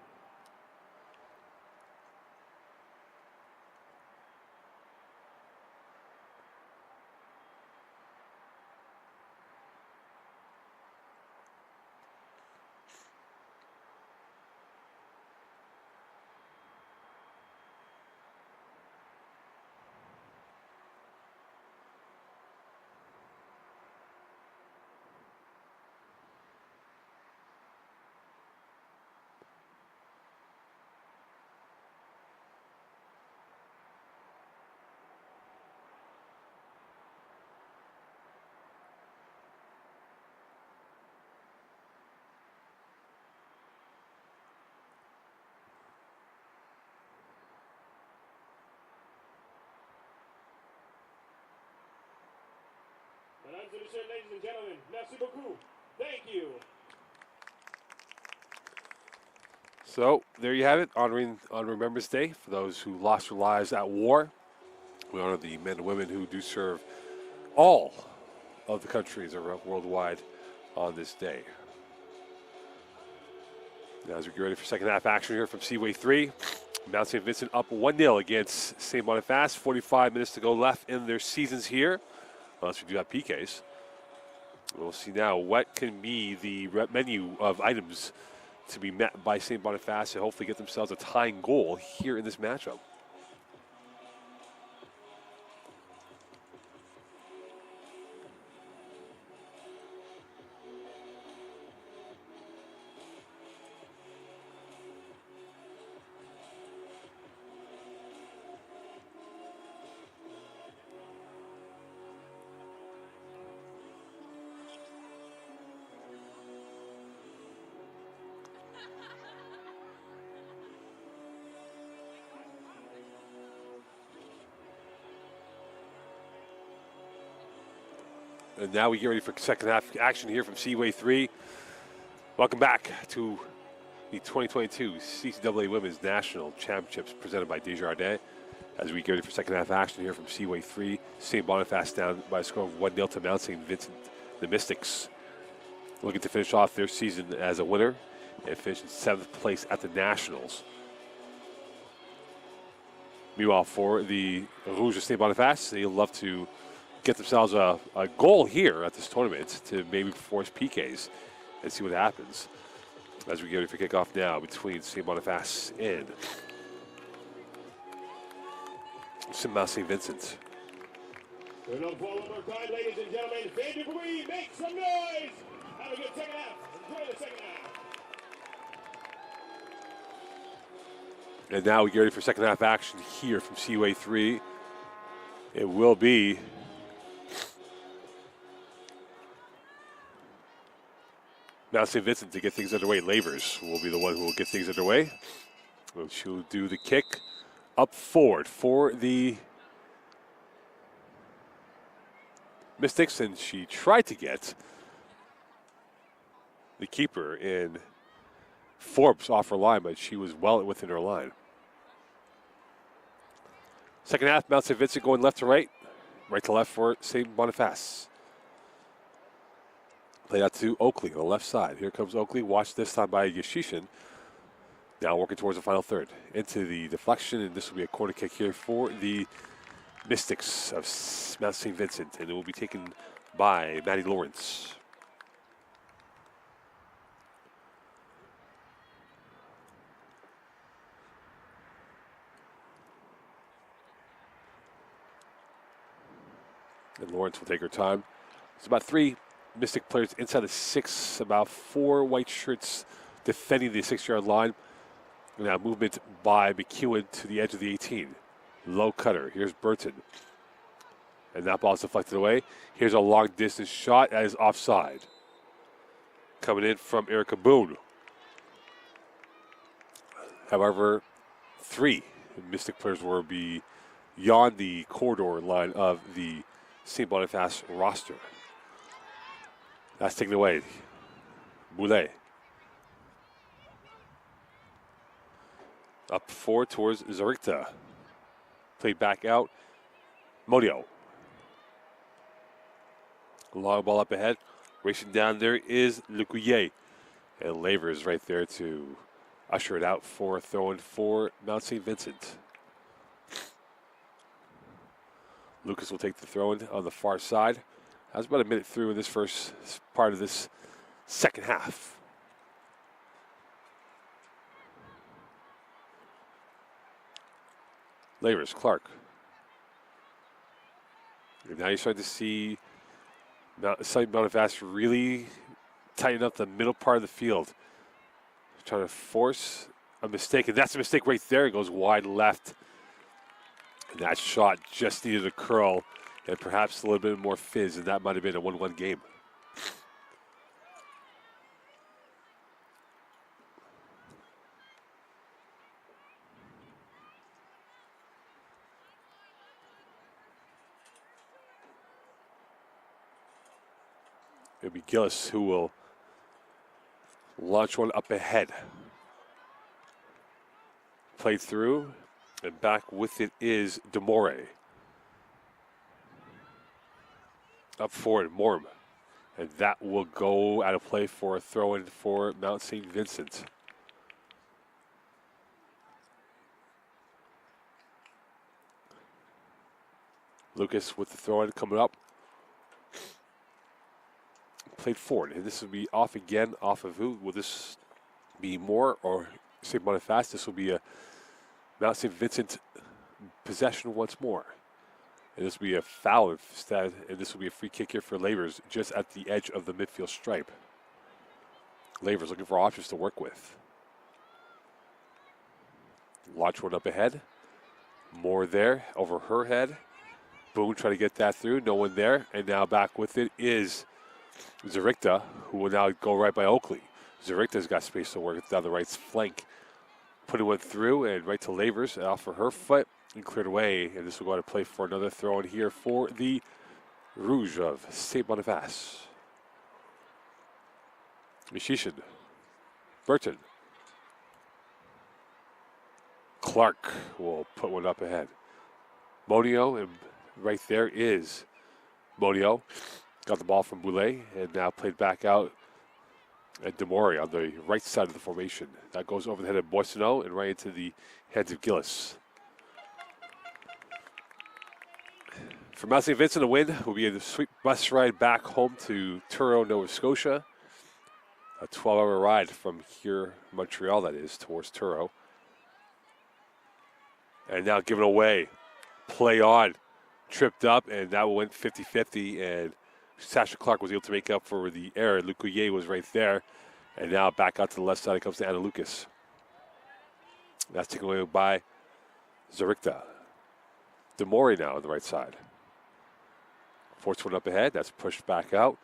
Mesdames et messieurs, ladies and gentlemen, merci beaucoup. Thank you. So there you have it, honoring on Remembrance Day for those who lost their lives at war. We honor the men and women who do serve all of the countries around worldwide on this day. Now, as we get ready for second half action here from Seaway 3, Mount St. Vincent up 1-0 against Saint-Boniface. 45 minutes to go left in their seasons here, unless we do have PKs. We'll see now what can be the menu of items to be met by Saint-Boniface and hopefully get themselves a tying goal here in this matchup. And now we get ready for second half action here from Seaway 3. Welcome back to the 2022 CCAA Women's National Championships presented by Desjardins. As we get ready for second half action here from Seaway 3, St. Boniface down by a score of 1-0 to Mount St. Vincent. The Mystics looking to finish off their season as a winner and finish in 7th place at the Nationals. Meanwhile, for the Rouges of St. Boniface, they'd love to get themselves a goal here at this tournament to maybe force PKs and see what happens as we get ready for kickoff now between St. Boniface and Mount St. Vincent. One more time, ladies and gentlemen. Fan du bruit, make some noise. Have a good second half. Enjoy the second half. And now we get ready for second half action here from Seaway 3. It will be Mount St. Vincent to get things underway. Lavers will be the one who will get things underway. She'll do the kick up forward for the Mystics, and she tried to get the keeper in Forbes off her line, but she was well within her line. Second half, Mount St. Vincent going left to right to left for St. Boniface. Play out to Oakley on the left side. Here comes Oakley, watched this time by Yashishin. Now working towards the final third. Into the deflection, and this will be a corner kick here for the Mystics of Mount St. Vincent, and it will be taken by Maddie Lawrence. And Lawrence will take her time. It's about 3 Mystic players inside the 6, about 4 white shirts defending the 6-yard line. Now movement by McEwen to the edge of the 18. Low cutter. Here's Burton. And that ball's deflected away. Here's a long distance shot that is offside. Coming in from Erica Boone. However, 3 Mystic players were beyond the corridor line of the Saint-Boniface roster. That's taken away. Boulet. Up 4 towards Zarikta. Played back out. Modio. Long ball up ahead. Racing down there is Lecuyer. And Laver is right there to usher it out for a throw-in for Mount St. Vincent. Lucas will take the throw-in on the far side. That was about a minute through in this first part of this second half. Lavers, Clark. And now you're starting to see Saint-Boniface really tighten up the middle part of the field. Trying to force a mistake, and that's a mistake right there. It goes wide left. And that shot just needed a curl and perhaps a little bit more fizz, and that might have been a 1-1 game. It'll be Gillis who will launch one up ahead. Played through, and back with it is Demore. Up forward, Morm. And that will go out of play for a throw-in for Mount St. Vincent. Lucas with the throw-in coming up. Played forward, and this will be off again, off of who? Will this be Moore or Saint-Boniface? This will be a Mount St. Vincent possession once more. And this will be a foul instead, and this will be a free kick here for Lavers just at the edge of the midfield stripe. Lavers looking for options to work with. Launch one up ahead. Moore there, over her head. Boone trying to get that through, no one there. And now back with it is Zarikta, who will now go right by Oakley. Zarikta's got space to work down the right flank. Putting one through and right to Lavers off for her foot and cleared away. And this will go out to play for another throw in here for the Rouges of Saint-Boniface. Mishishin. Burton. Clark will put one up ahead. Monio, and right there is Monio. Got the ball from Boulet and now played back out at Demore on the right side of the formation. That goes over the head of Boissonneau and right into the hands of Gillis. For Mount St. Vincent, a win will be a sweet bus ride back home to Truro, Nova Scotia. A 12-hour ride from here, Montreal, that is, towards Truro. And now given away. Play on. Tripped up, and that went 50-50, and Sasha Clark was able to make up for the error. Lecuyer was right there. And now back out to the left side, it comes to Anna Lucas. That's taken away by Zarikta. Demore now on the right side. Force one up ahead. That's pushed back out.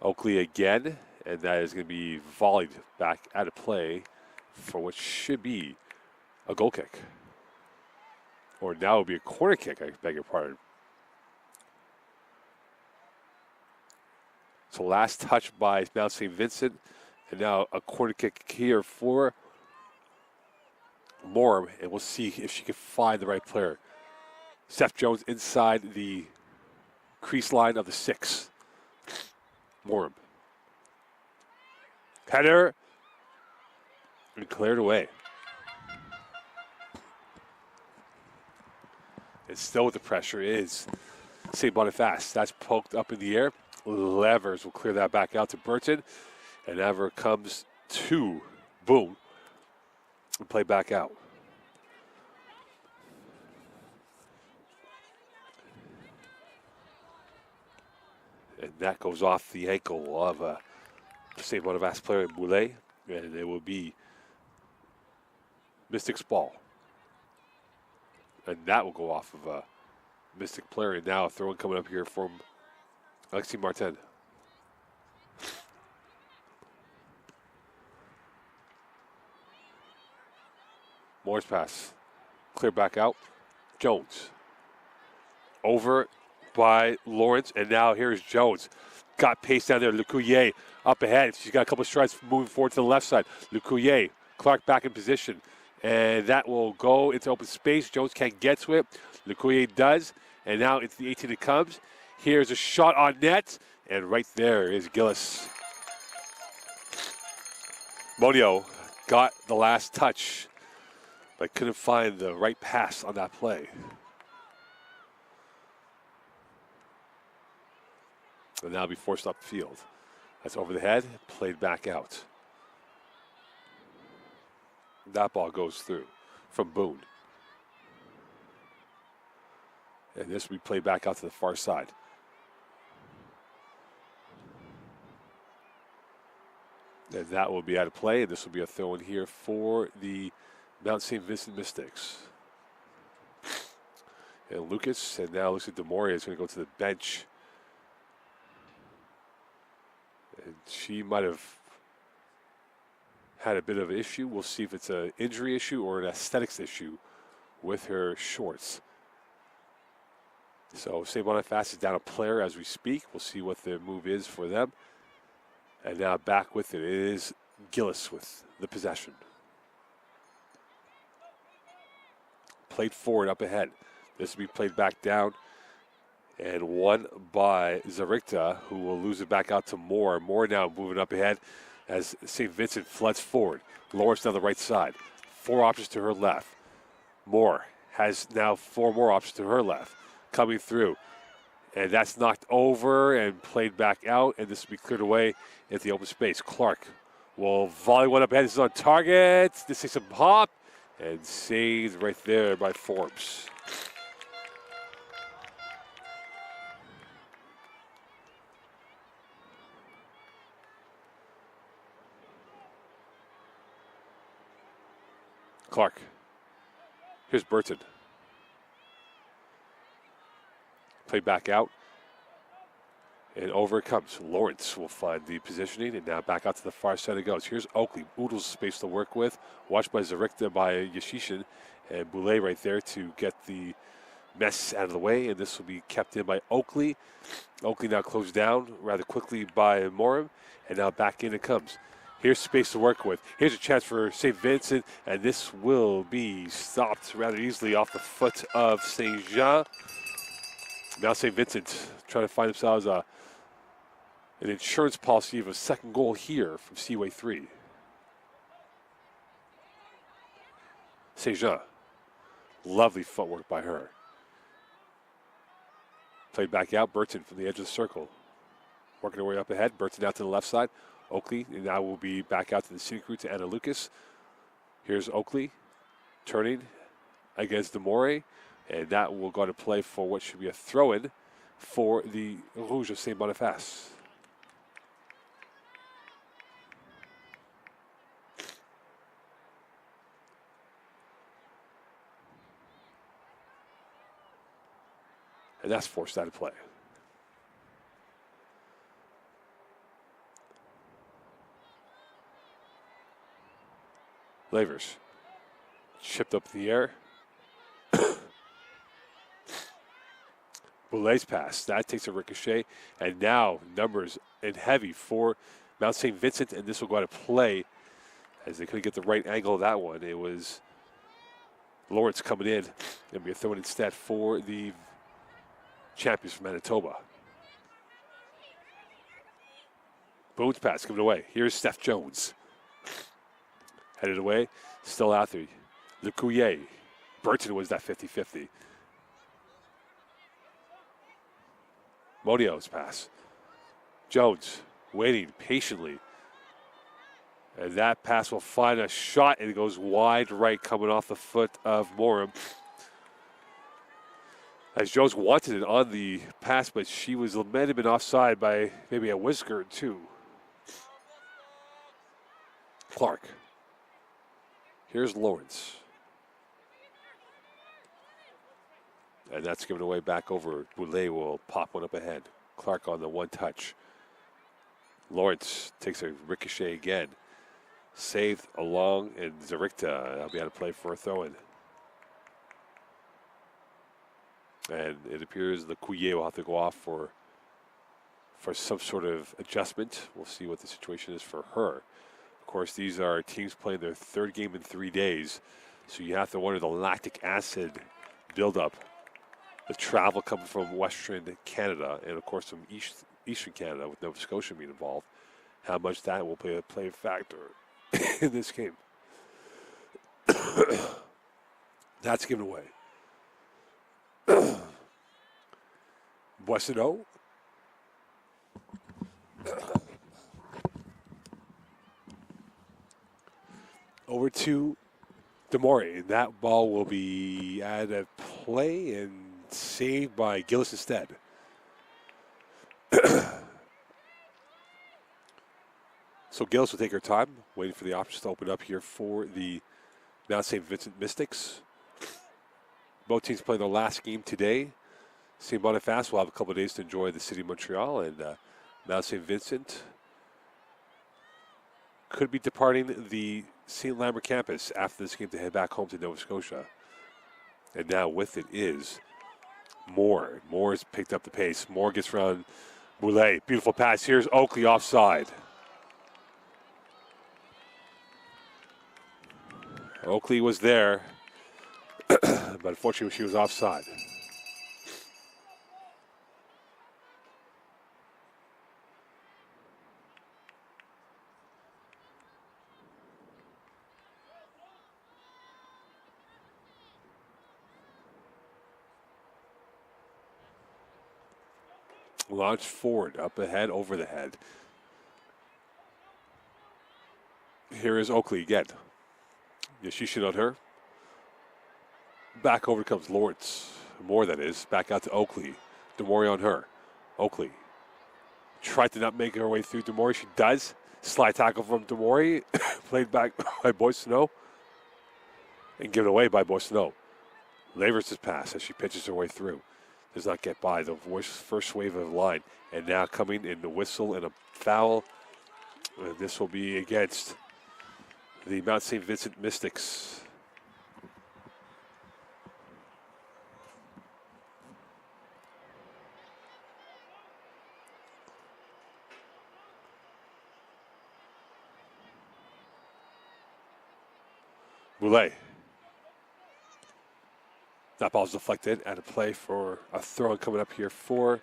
Oakley again. And that is going to be volleyed back out of play for what should be a goal kick. Or now it will be a corner kick, I beg your pardon. So last touch by Mount St. Vincent. And now a corner kick here for Morm. And we'll see if she can find the right player. Seth Jones inside the crease line of the 6. Morm. Header. And cleared away. And still with the pressure is Saint-Boniface. That's poked up in the air. Levers will clear that back out to Burton. And Ever comes to Boom. And play back out. And that goes off the ankle of Saint-Boniface player Boulet. And it will be Mystic's ball. And that will go off of Mystic player. And now a throw-in coming up here from Alexis Martin. Moore's pass. Clear back out. Jones. Over by Lawrence, and now here's Jones. Got pace down there. Lecuyer up ahead. She's got a couple of strides moving forward to the left side. Lecuyer. Clark back in position. And that will go into open space. Jones can't get to it. Lecuyer does. And now it's the 18 it comes. Here's a shot on net. And right there is Gillis. Monio got the last touch, but couldn't find the right pass on that play. And now be forced up field. That's over the head, played back out. That ball goes through from Boone. And this will be played back out to the far side. And that will be out of play, and this will be a throw in here for the Mount St. Vincent Mystics. And Lucas, and now looks like Demoria is going to go to the bench. And she might have had a bit of an issue. We'll see if it's an injury issue or an aesthetics issue with her shorts. So Saint-Boniface is down a player as we speak. We'll see what the move is for them. And now back with it is Gillis with the possession. Played forward up ahead. This will be played back down. And won by Zarikta, who will lose it back out to Moore. Moore now moving up ahead as St. Vincent floods forward. Lawrence down the right side. 4 options to her left. Moore has now 4 more options to her left. Coming through. And that's knocked over and played back out. And this will be cleared away into the open space. Clark will volley one up ahead. This is on target. This takes a hop. And saved right there by Forbes. Clark. Here's Burton. Played back out. And over it comes. Lawrence will find the positioning, and now back out to the far side it goes. Here's Oakley. Oodles space to work with. Watched by Zarikta by Yashishin. And Boulay right there to get the mess out of the way. And this will be kept in by Oakley. Oakley now closed down rather quickly by Morim. And now back in it comes. Here's space to work with. Here's a chance for St. Vincent. And this will be stopped rather easily off the foot of St. Jean. Now St. Vincent trying to find themselves an insurance policy of a second goal here from Seaway 3. St. Jean. Lovely footwork by her. Played back out. Burton from the edge of the circle. Working her way up ahead. Burton out to the left side. Oakley, and now will be back out to the scenic route to Anna Lucas. Here's Oakley turning against Demore, and that will go to play for what should be a throw-in for the Rouges of Saint-Boniface. And that's forced out of play. Lavers chipped up in the air. Boulay's pass. That takes a ricochet. And now numbers in heavy for Mount St. Vincent. And this will go out of play as they couldn't get the right angle of that one. It was Lawrence coming in and be a throw-in instead for the champions from Manitoba. Boone's pass coming away. Here's Steph Jones. Headed away, still out there. Lecuyer. Burton was that 50-50. Monio's pass. Jones waiting patiently. And that pass will find a shot, and it goes wide right coming off the foot of Morim. As Jones wanted it on the pass, but she was might have been offside by maybe a whisker or two. Clark. Here's Lawrence. And that's given away back over. Boulay will pop one up ahead. Clark on the one touch. Lawrence takes a ricochet again. Saved along, and Zarikta will be able to play for a throw-in. And it appears the Couillet will have to go off for some sort of adjustment. We'll see what the situation is for her. Of course, these are teams playing their third game in 3 days, so you have to wonder the lactic acid buildup, the travel coming from Western Canada, and of course from Eastern Canada with Nova Scotia being involved, how much that will play a factor in this game. That's given away. Boissonneau. Over to Demore, and that ball will be out of play and saved by Gillis instead. So Gillis will take her time, waiting for the options to open up here for the Mount St. Vincent Mystics. Both teams playing their last game today. Saint-Boniface will have a couple of days to enjoy the city of Montreal, and Mount St. Vincent could be departing the St. Lambert campus after this game to head back home to Nova Scotia. And now with it is Moore. Moore has picked up the pace. Moore gets around Boulay. Beautiful pass. Here's Oakley offside. Oakley was there, but unfortunately she was offside. Launch forward, up ahead, over the head. Here is Oakley again. Yashishin on her. Back over comes Lawrence. Moore, that is. Back out to Oakley. Demore on her. Oakley tried to not make her way through Demore. She does. Slide tackle from Demore. Played back by Boissonneau. And given away by Boissonneau. Lavers' pass as she pitches her way through. Does not get by the first wave of the line. And now coming in the whistle and a foul. And this will be against the Mount St. Vincent Mystics. Boulay. That ball's deflected and a play for a throw coming up here for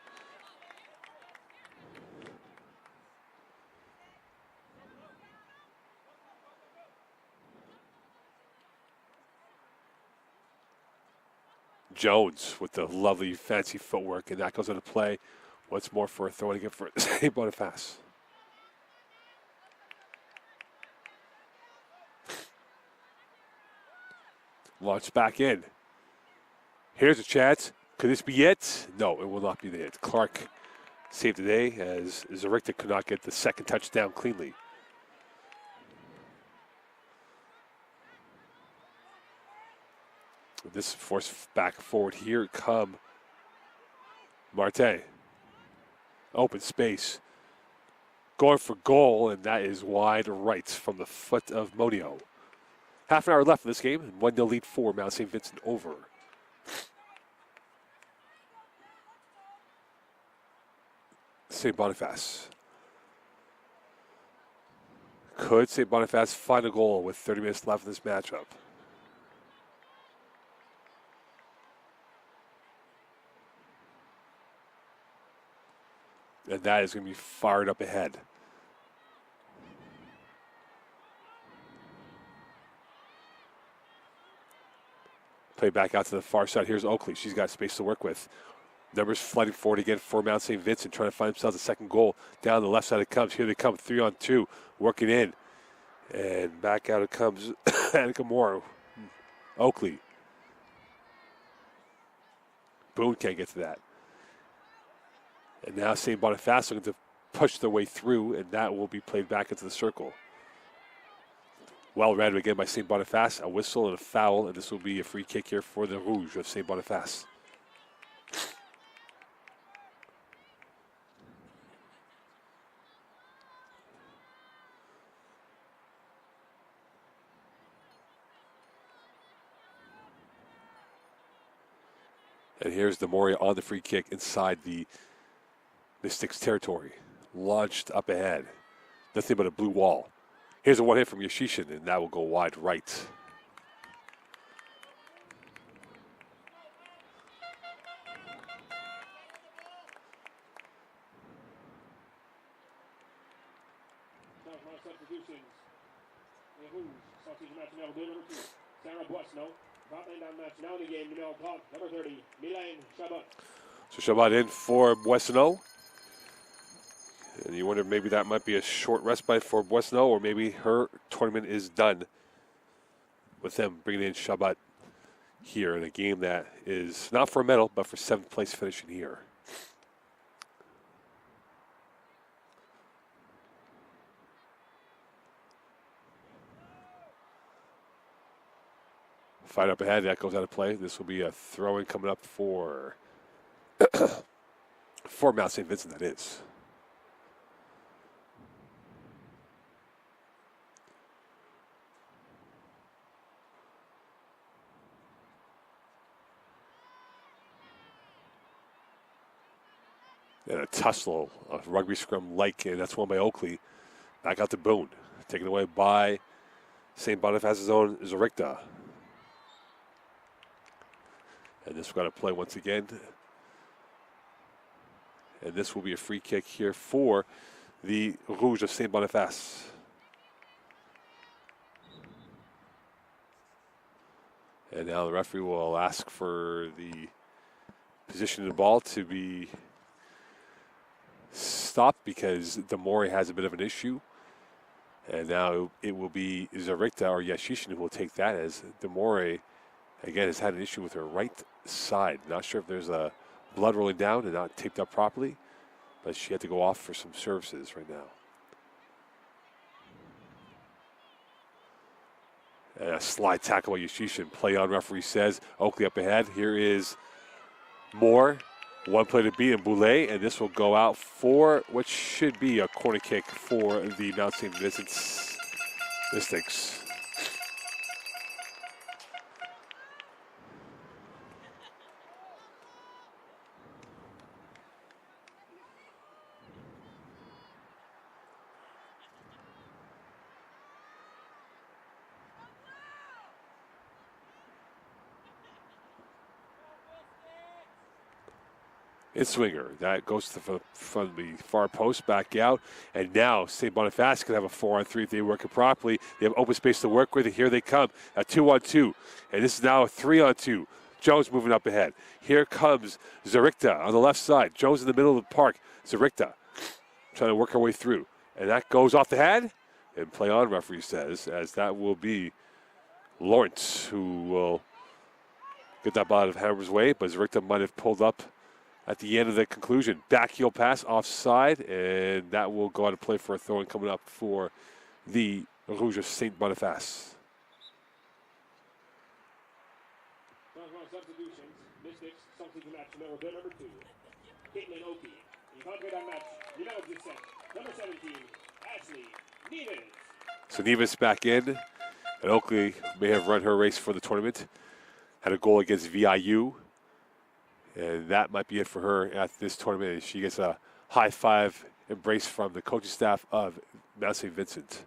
Jones with the lovely fancy footwork, and that goes into play once more for a throw again for Saint-Boniface. Launch back in. Here's a chance. Could this be it? No, it will not be it. Clark saved the day as Zarikta could not get the second touchdown cleanly. This force back forward. Here come Marte. Open space. Going for goal, and that is wide right from the foot of Monio. Half an hour left in this game, and 1-0 lead for Mount St. Vincent over. Saint-Boniface. Could Saint-Boniface find a goal with 30 minutes left in this matchup? And that is going to be fired up ahead. Play back out to the far side. Here's Oakley. She's got space to work with. Numbers flooding forward again for Mount St. Vincent, trying to find themselves a second goal. Down the left side it comes. Here they come, 3-on-2, working in. And back out it comes Annika Moore. Oakley. Boone can't get to that. And now Saint-Boniface looking to push their way through, and that will be played back into the circle. Well read again by Saint-Boniface. A whistle and a foul, and this will be a free kick here for the Rouges of Saint-Boniface. And here's Demore on the free kick inside the Mystics territory. Launched up ahead. Nothing but a blue wall. Here's a one hit from Yashishin, and that will go wide right. Substitutions. Les Rouges, sortie du match numéro 2, number 2. Sarah Boissneau. 29 dans le match. Now in the game, numéro 30, number 30, Mylène Chabot. So Chabot in for Boissneau. And you wonder maybe that might be a short respite for Boissneau, or maybe her tournament is done with them bringing in Chabot here in a game that is not for a medal, but for 7th place finishing here. Fight up ahead, that goes out of play. This will be a throw-in coming up for Mount St. Vincent, that is. And a tussle, a rugby scrum-like, and that's one by Oakley. Back out to Boone. Taken away by Saint-Boniface's own Zarichta. And this will got to play once again. And this will be a free kick here for the Rouges of Saint-Boniface. And now the referee will ask for the position of the ball to be stopped because Demore has a bit of an issue. And now it will be Zarichta or Yashishin who will take that, as Demore, again, has had an issue with her right side. Not sure if there's a blood rolling down and not taped up properly, but she had to go off for some services right now. And a slide tackle by Yashishin. Play on, referee says. Oakley up ahead. Here is Moore. One play to beat in Boulay, and this will go out for what should be a corner kick for the Mount St. Vincent's Mystics. It's Swinger. That goes to from the far post, back out. And now St. Boniface can have a 4-on-3 if they work it properly. They have open space to work with, and here they come. A 2-on-2. And this is now a 3-on-2. Jones moving up ahead. Here comes Zarichta on the left side. Jones in the middle of the park. Zarichta trying to work her way through. And that goes off the head. And play on, referee says, as that will be Lawrence who will get that ball out of Hammer's way. But Zarichta might have pulled up at the end of the conclusion. Back heel pass offside, and that will go out of play for a throw-in coming up for the Rouge of Saint Boniface. Substitutions. Mystics, substitution match number 2. Caitlin Oki. In concrete on match, numéro 17, number 17, Ashley Nevis. So Nevis back in, and Oakley may have run her race for the tournament. Had a goal against VIU. And that might be it for her at this tournament. She gets a high five embrace from the coaching staff of Mount St. Vincent.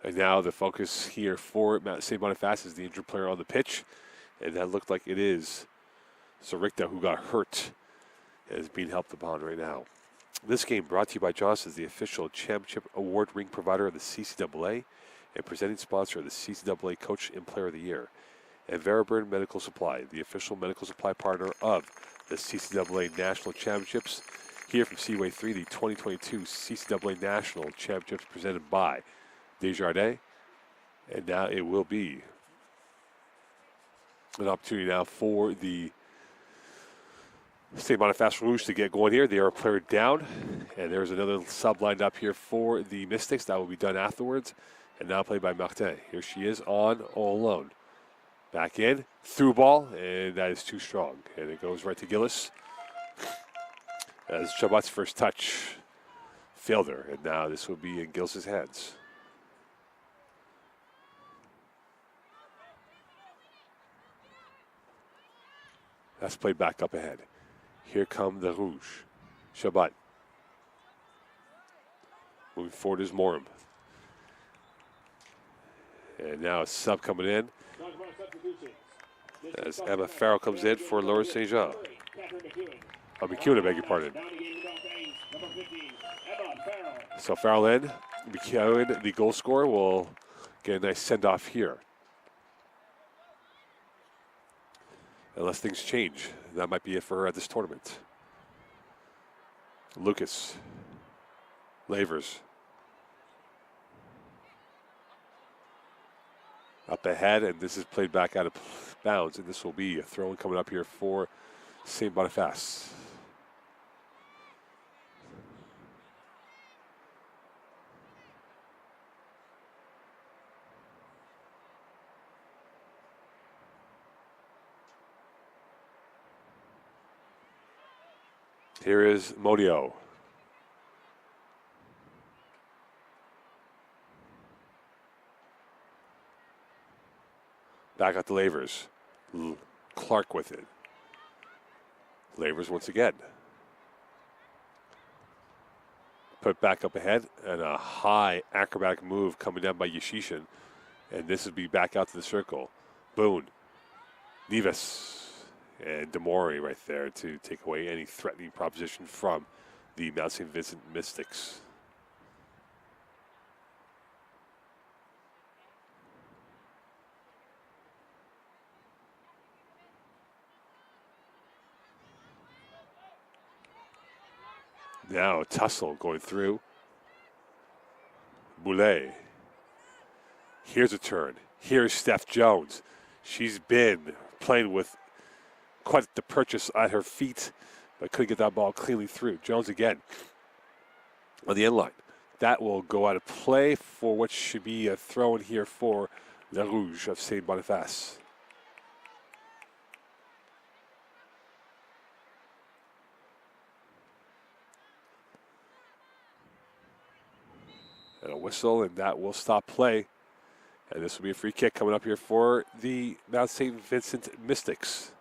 And now the focus here for Mount St. Boniface is the injured player on the pitch. And that looked like it is Zarichta who got hurt, is being helped upon right now. This game brought to you by Johnson's, the official championship award ring provider of the CCAA and presenting sponsor of the CCAA Coach and Player of the Year. And Veriburn Medical Supply, the official medical supply partner of the CCAA National Championships. Here from Seaway 3, the 2022 CCAA National Championships presented by Desjardins. And now it will be an opportunity now for the St. Boniface Rouge to get going here. They are a player down, and there's another sub lined up here for the Mystics. That will be done afterwards, and now played by Martin. Here she is on all alone. Back in, through ball, and that is too strong. And it goes right to Gillis As Chabot's first touch failed her, and now this will be in Gills' hands. That's played back up ahead. Here come the Rouges. Chabot. Moving forward is Morum. And now a sub coming in as Emma Farrell comes in for Laura St. Jean. McEwen, I beg your pardon. So Farrell in. McEwen, the goal scorer, will get a nice send-off here. Unless things change, that might be it for her at this tournament. Lucas. Lavers. Up ahead, and this is played back out of bounds, and this will be a throw-in coming up here for Saint-Boniface. Here is Modio. Back out to Lavers. Clark with it. Lavers once again. Put back up ahead, and a high acrobatic move coming down by Yashishin. And this will be back out to the circle. Boone. Nevis. And Demori right there to take away any threatening proposition from the Mount St. Vincent Mystics. Now a tussle going through. Boulet. Here's a turn. Here's Steph Jones. She's been playing with quite the purchase at her feet, but couldn't get that ball cleanly through. Jones again on the end line. That will go out of play for what should be a throw in here for the Rouge of Saint-Boniface. And a whistle, and that will stop play. And this will be a free kick coming up here for the Mount St. Vincent Mystics.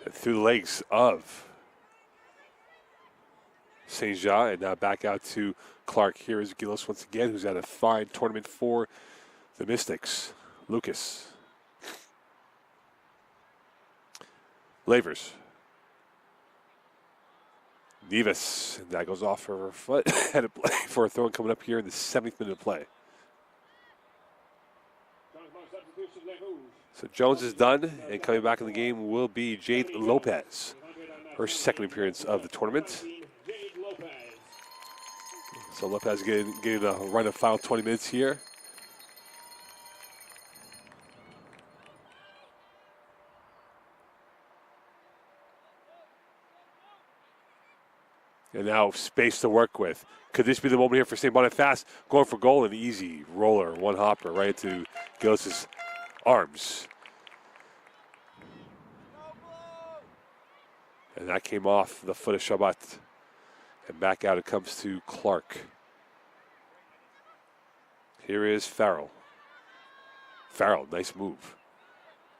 And through the legs of St. Jean, and now back out to Clark. Here is Gillis once again, who's had a fine tournament for the Mystics. Lucas. Lavers. Nevis. And that goes off her foot. Had a play for a throw coming up here in the 7th minute of play. So Jones is done, and coming back in the game will be Jade Lopez. Her second appearance of the tournament. So Lopez getting a run of final 20 minutes here. And now space to work with. Could this be the moment here for Saint-Boniface? Going for goal, an easy roller, one hopper right into Gillis' arms. And that came off the foot of Chabot. And back out it comes to Clark. Here is Farrell. Farrell, nice move.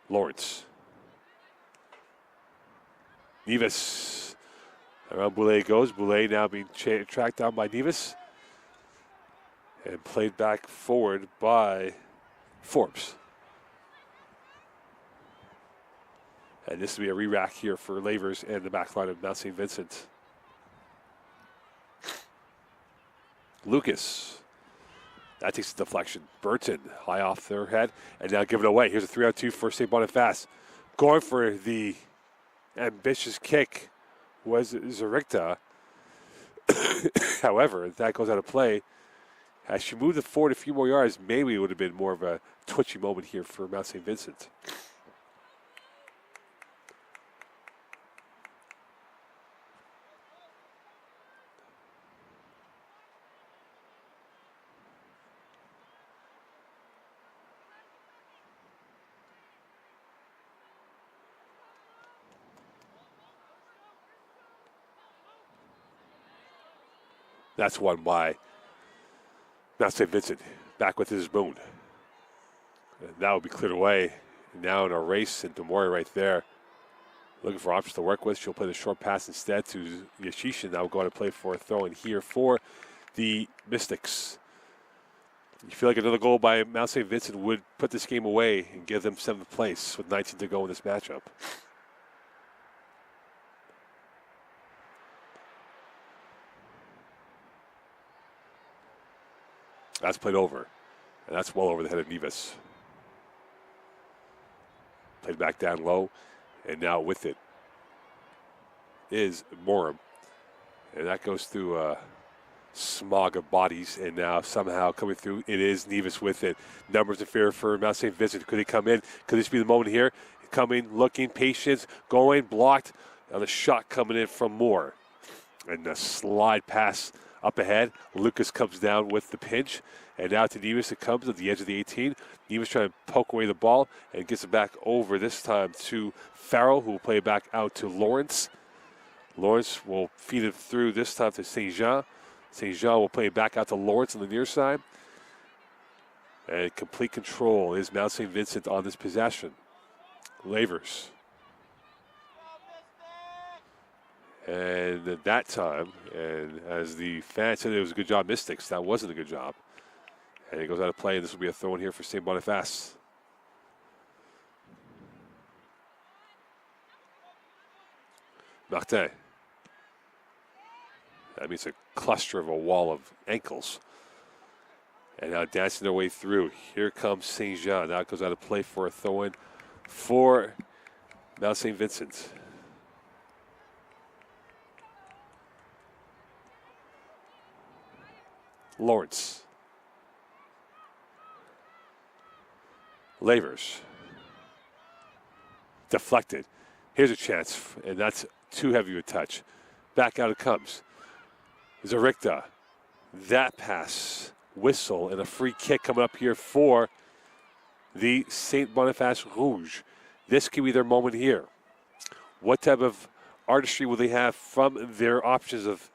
Lawrence. Nevis. Around Boulet goes. Boulet now being tracked down by Nevis. And played back forward by Forbes. And this will be a re-rack here for Lavers and the back line of Mount St. Vincent. Lucas. That takes a deflection. Burton high off their head and now give it away. Here's a 3-on-2 for Saint-Boniface. Going for the ambitious kick was Zerikta. However, that goes out of play. As she moved it forward a few more yards, maybe it would have been more of a twitchy moment here for Mount St. Vincent. That's won by Mount St. Vincent, back with his moon. And that will be cleared away. Now in a race, and Demore right there, looking for options to work with. She'll play the short pass instead to Yashishin. Now will go on to play for a throw in here for the Mystics. You feel like another goal by Mount St. Vincent would put this game away and give them 7th place with 19 to go in this matchup. That's played over, and that's well over the head of Nevis. Played back down low, and now with it is Morum. And that goes through a smog of bodies, and now somehow coming through, it is Nevis with it. Numbers in fear for Mount St. Vincent. Could he come in? Could this be the moment here? Coming, looking, patience, going, blocked. Now the shot coming in from Moore. And the slide pass up ahead. Lucas comes down with the pinch. And now to Nevis it comes at the edge of the 18. Nevis trying to poke away the ball and gets it back over this time to Farrell, who will play it back out to Lawrence. Lawrence will feed it through this time to St. Jean. St. Jean will play it back out to Lawrence on the near side. And complete control is Mount St. Vincent on this possession. Lavers. And at that time, and as the fans said it was a good job, Mystics, that wasn't a good job. And it goes out of play, and this will be a throw in here for Saint-Boniface. Martin. That means a cluster of a wall of ankles. And now dancing their way through. Here comes St. Jean. Now it goes out of play for a throw in for Mount St. Vincent. Lawrence. Lavers. Deflected. Here's a chance, and that's too heavy a touch. Back out it comes. Zarikta. That pass. Whistle and a free kick coming up here for the Saint-Boniface Rouge. This could be their moment here. What type of artistry will they have from their options of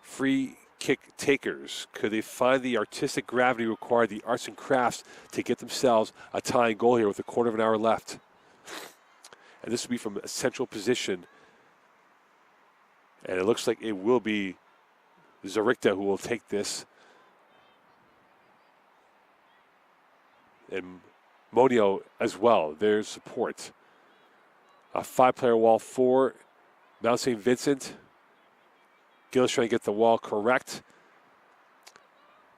free kick takers? Could they find the artistic gravity required, the arts and crafts, to get themselves a tying goal here with a quarter of an hour left? And this will be from a central position. And it looks like it will be Zarikta who will take this. And Monio as well, their support. A 5-player wall for Mount St. Vincent. Gillis trying to get the wall correct.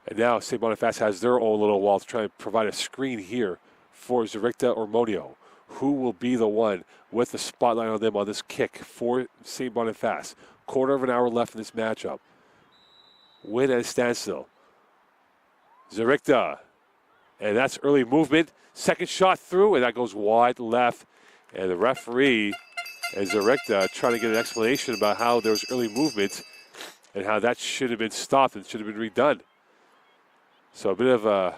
And now St. Boniface has their own little wall to try and provide a screen here for Zarikta or Monio. Who will be the one with the spotlight on them on this kick for St. Boniface? Quarter of an hour left in this matchup. Win at a standstill. Zarikta. And that's early movement. Second shot through, and that goes wide left. And the referee and Zarikta trying to get an explanation about how there was early movement and how that should have been stopped and should have been redone. So a bit of a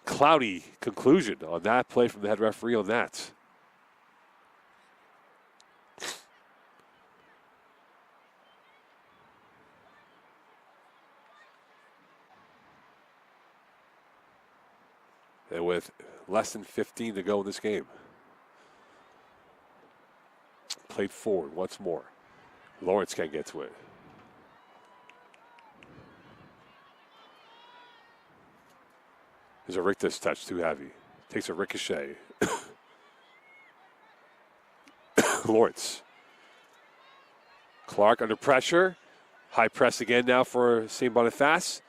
cloudy conclusion on that play from the head referee on that. And with less than 15 to go in this game. Played forward once more. Lawrence can't get to it. There's a Rictus touch, too heavy. Takes a ricochet. Lawrence. Clark under pressure. High press again now for St. Boniface.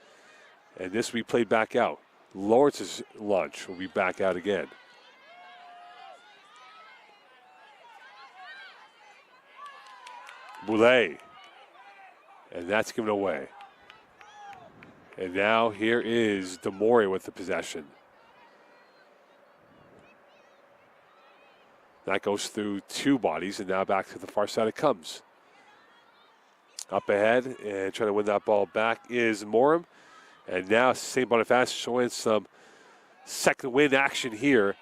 And this will be played back out. Lawrence's launch will be back out again. Boulet. And that's given away. And now here is Demore with the possession. That goes through two bodies, and now back to the far side it comes. Up ahead and trying to win that ball back is Morum. And now St. Boniface showing some second wind action here.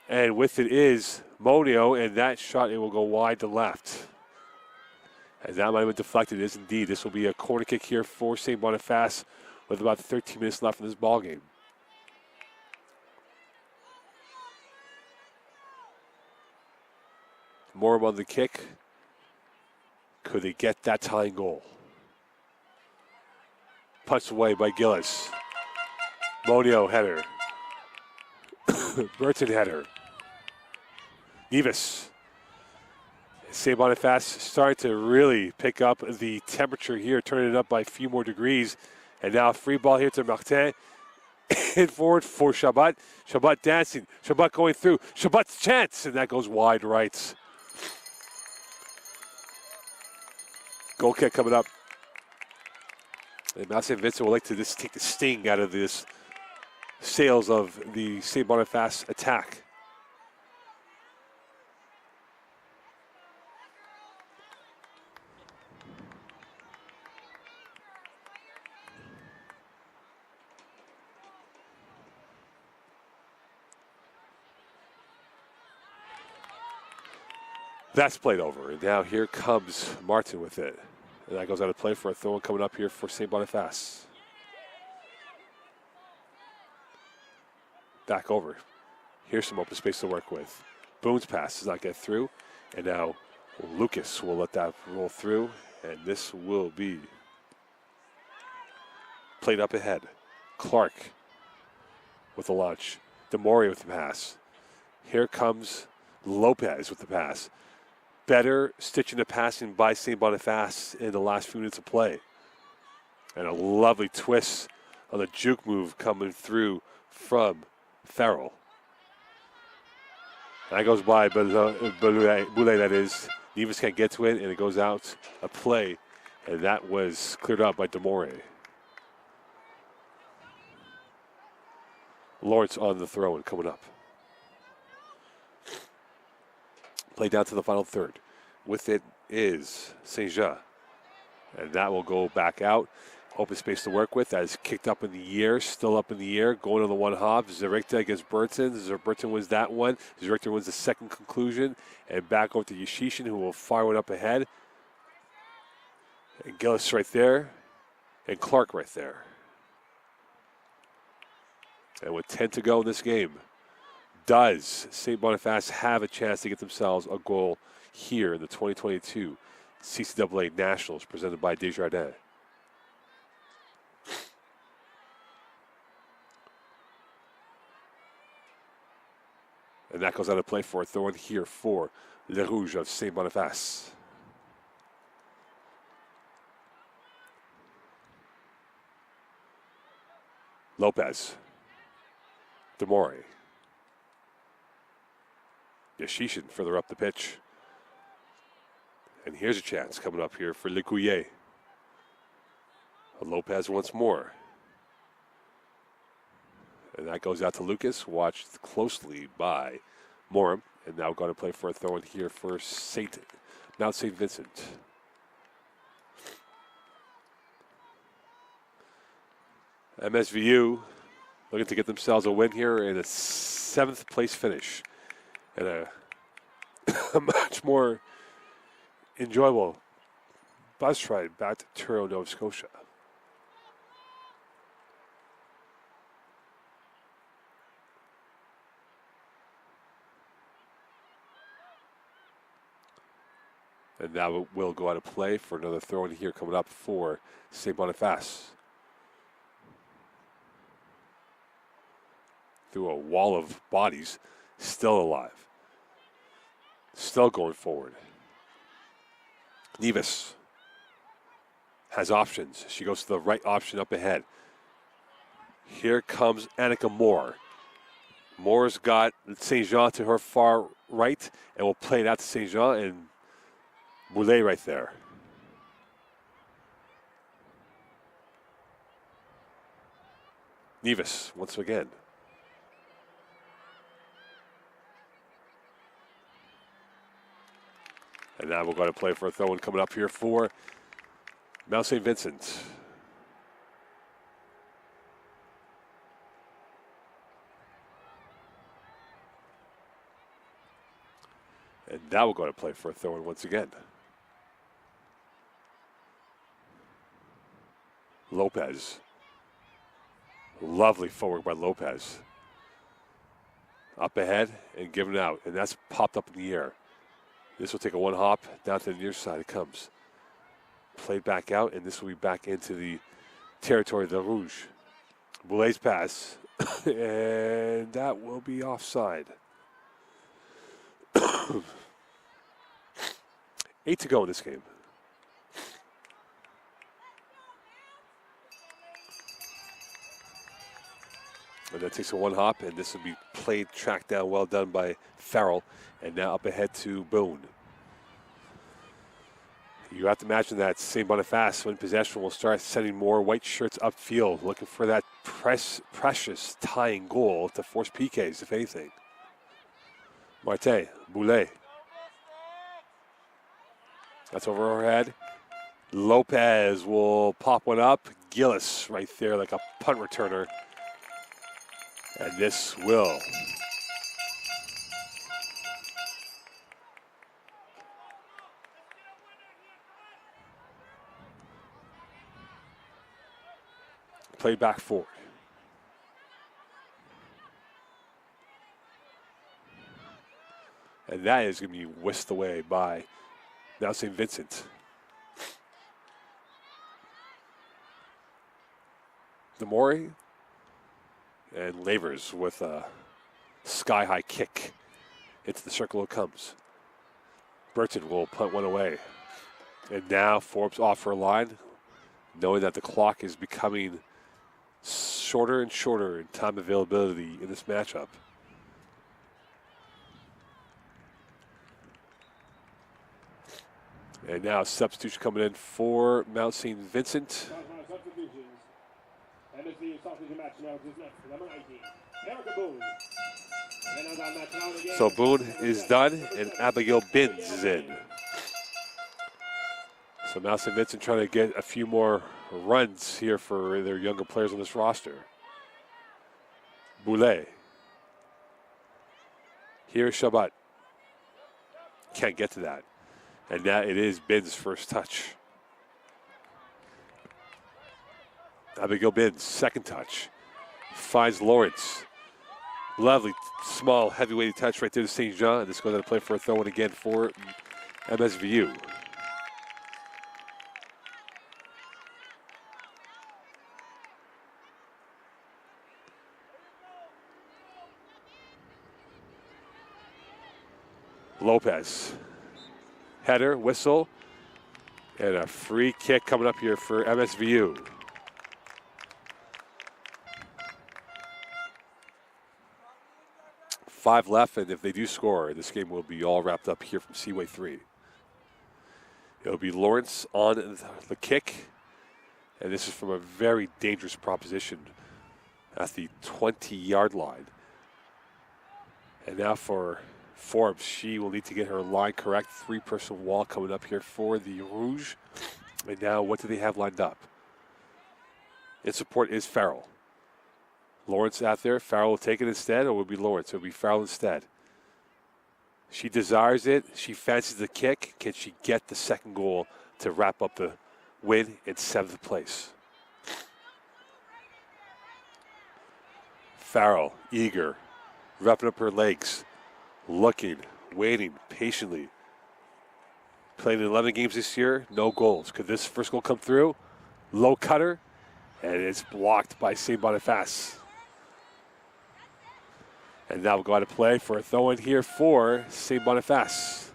And with it is Monio, and that shot, it will go wide to left. As that might have been deflected, it is indeed. This will be a corner kick here for Saint-Boniface with about 13 minutes left in this ball game. Morum on the kick. Could they get that tying goal? Punched away by Gillis. Monio header. Burton header. Nevis. Saint-Boniface starting to really pick up the temperature here, turning it up by a few more degrees. And now a free ball here to Martin. And forward for Shabat. Shabat dancing. Shabat going through. Shabat's chance. And that goes wide right. Goal kick coming up. And Saint-Vincent would like to just take the sting out of this sails of the Saint-Boniface attack. That's played over. And now here comes Martin with it. And that goes out of play for a throw-in coming up here for Saint-Boniface. Back over. Here's some open space to work with. Boone's pass does not get through. And now Lucas will let that roll through. And this will be played up ahead. Clark with the launch. Demore with the pass. Here comes Lopez with the pass. Better stitching the passing by Saint-Boniface in the last few minutes of play. And a lovely twist on the juke move coming through from Farrell. And that goes by Boulay, that is. Nevis can't get to it, and it goes out a play. And that was cleared up by Demore. Lawrence on the throw and coming up. Play down to the final third. With it is Saint-Jean. And that will go back out. Open space to work with. That is kicked up in the air. Still up in the air. Going on the one hop. Zerikta against Burton. Burton wins that one. Zerikta wins the second conclusion. And back over to Yashishin, who will fire one up ahead. And Gillis right there. And Clark right there. And with 10 to go in this game, does Saint-Boniface have a chance to get themselves a goal here in the 2022 CCAA Nationals presented by Desjardins? And that goes out of play for a throw-in here for Les Rouges of Saint-Boniface. Lopez. Demore. Yashishin further up the pitch. And here's a chance coming up here for Lecouillet. Lopez once more. And that goes out to Lucas, watched closely by Morum. And now going to play for a throw-in here for Mount St. Vincent. MSVU looking to get themselves a win here in a 7th place finish. And a much more enjoyable bus ride back to Truro, Nova Scotia. And now will go out of play for another throw-in here coming up for Saint-Boniface. Through a wall of bodies, still alive. Still going forward. Nevis has options. She goes to the right option up ahead. Here comes Annika Moore. Moore's got Saint-Jean to her far right and will play it out to Saint-Jean and Boulay right there. Nevis once again. And now we're going to play for a throw-in coming up here for Mount St. Vincent. And now we're going to play for a throw-in once again. Lopez. Lovely footwork by Lopez. Up ahead and given out, and that's popped up in the air. This will take a one hop, down to the near side it comes. Played back out, and this will be back into the territory of the Rouge. Boulet's pass, and that will be offside. 8 to go in this game. And that takes a one hop, and this will be played, tracked down, well done by Farrell. And now up ahead to Boone. You have to imagine that Saint-Boniface, when possession, will start sending more white shirts upfield, looking for that precious tying goal to force PKs, if anything. Martin, Boulet. That's over her head. Lopez will pop one up. Gillis right there like a punt returner. And this will play back forward. And that is going to be whisked away by now St. Vincent. Demore and Lavers with a sky-high kick into the circle it comes. Burton will punt one away. And now Forbes off her line, knowing that the clock is becoming shorter and shorter in time availability in this matchup. And now substitution coming in for Mount St. Vincent. So Boone is done, and Abigail Binns is in. So Mount St. Vincent trying to get a few more runs here for their younger players on this roster. Boulet. Here's Shabbat. Can't get to that. And now it is Binns' first touch. Abigail Binns, second touch. Finds Lawrence. Lovely, small, heavyweight touch right there to St. Jean. And this goes out to play for a throw-in again for MSVU. Lopez. Header, whistle, and a free kick coming up here for MSVU. Five left, and if they do score, this game will be all wrapped up here from Seaway 3. It'll be Lawrence on the kick, and this is from a very dangerous proposition at the 20-yard line. And now for Forbes, she will need to get her line correct. Three-person wall coming up here for the Rouge. And now what do they have lined up? In support is Farrell. Lawrence out there. Farrell will take it instead, or will it be Lawrence? It will be Farrell instead. She desires it. She fancies the kick. Can she get the second goal to wrap up the win in 7th place? Farrell, eager, wrapping up her legs. Looking, waiting patiently. Played in 11 games this year, no goals. Could this first goal come through? Low cutter, and it's blocked by Saint-Boniface. And now we'll go out to play for a throw-in here for Saint-Boniface.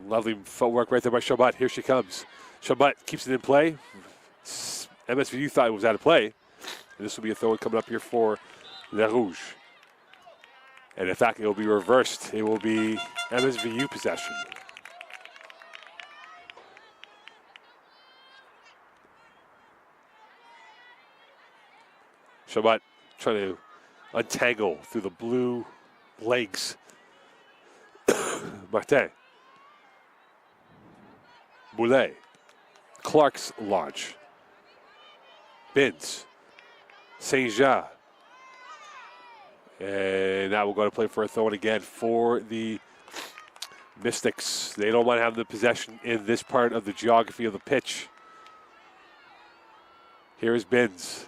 Lovely footwork right there by Shabbat. Here she comes. Shabbat keeps it in play. MSVU thought it was out of play. And this will be a throw coming up here for Le Rouge. And in fact, it will be reversed. It will be MSVU possession. Shabbat trying to untangle through the blue legs. Martin. Boulet. Clark's launch. Binns. Saint-Jean And that will go to play for a throw-in again for the Mystics. They don't want to have the possession in this part of the geography of the pitch. Here's Binns.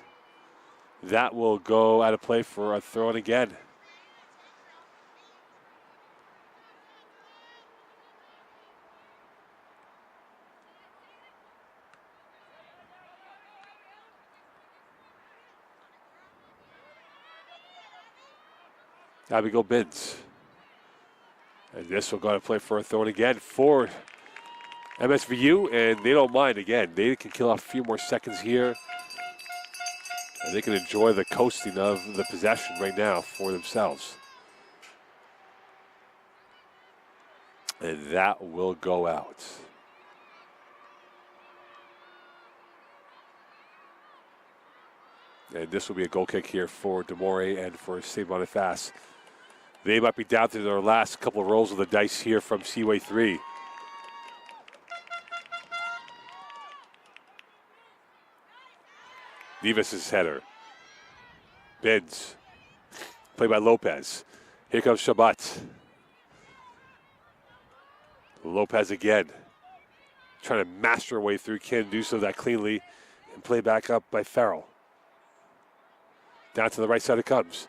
That will go out of play for a throw-in again. Abigail Binns. And this will go to play for a throw-in again for MSVU, and they don't mind again. They can kill off a few more seconds here. And they can enjoy the coasting of the possession right now for themselves. And that will go out. And this will be a goal kick here for Demore and for Saint-Boniface. They might be down to their last couple of rolls of the dice here from Seaway 3. Nevis' header. Binns. Played by Lopez. Here comes Shabbat. Lopez again. Trying to master her way through. Can't do so that cleanly. And play back up by Farrell. Down to the right side it comes.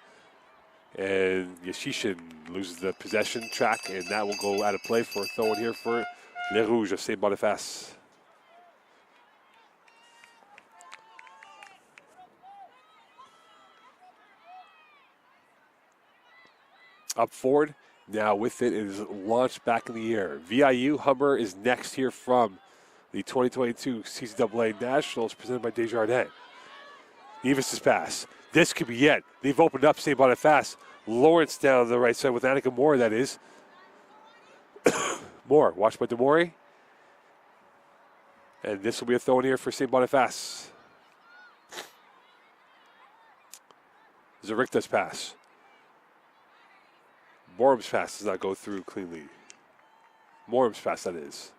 And Yashishin loses the possession track, and that will go out of play for a throw-in here for Les Rouges of Saint-Boniface. Up forward, now with it is launched back in the air. VIU Humber is next here from the 2022 CCAA Nationals presented by Desjardins. Nevis' pass. This could be it. They've opened up Saint-Boniface. Lawrence down the right side with Annika Moore, that is. Moore, watched by Demore. And this will be a throw in here for Saint-Boniface. Zarikta's pass. Morum's pass does not go through cleanly. Morum's pass, that is.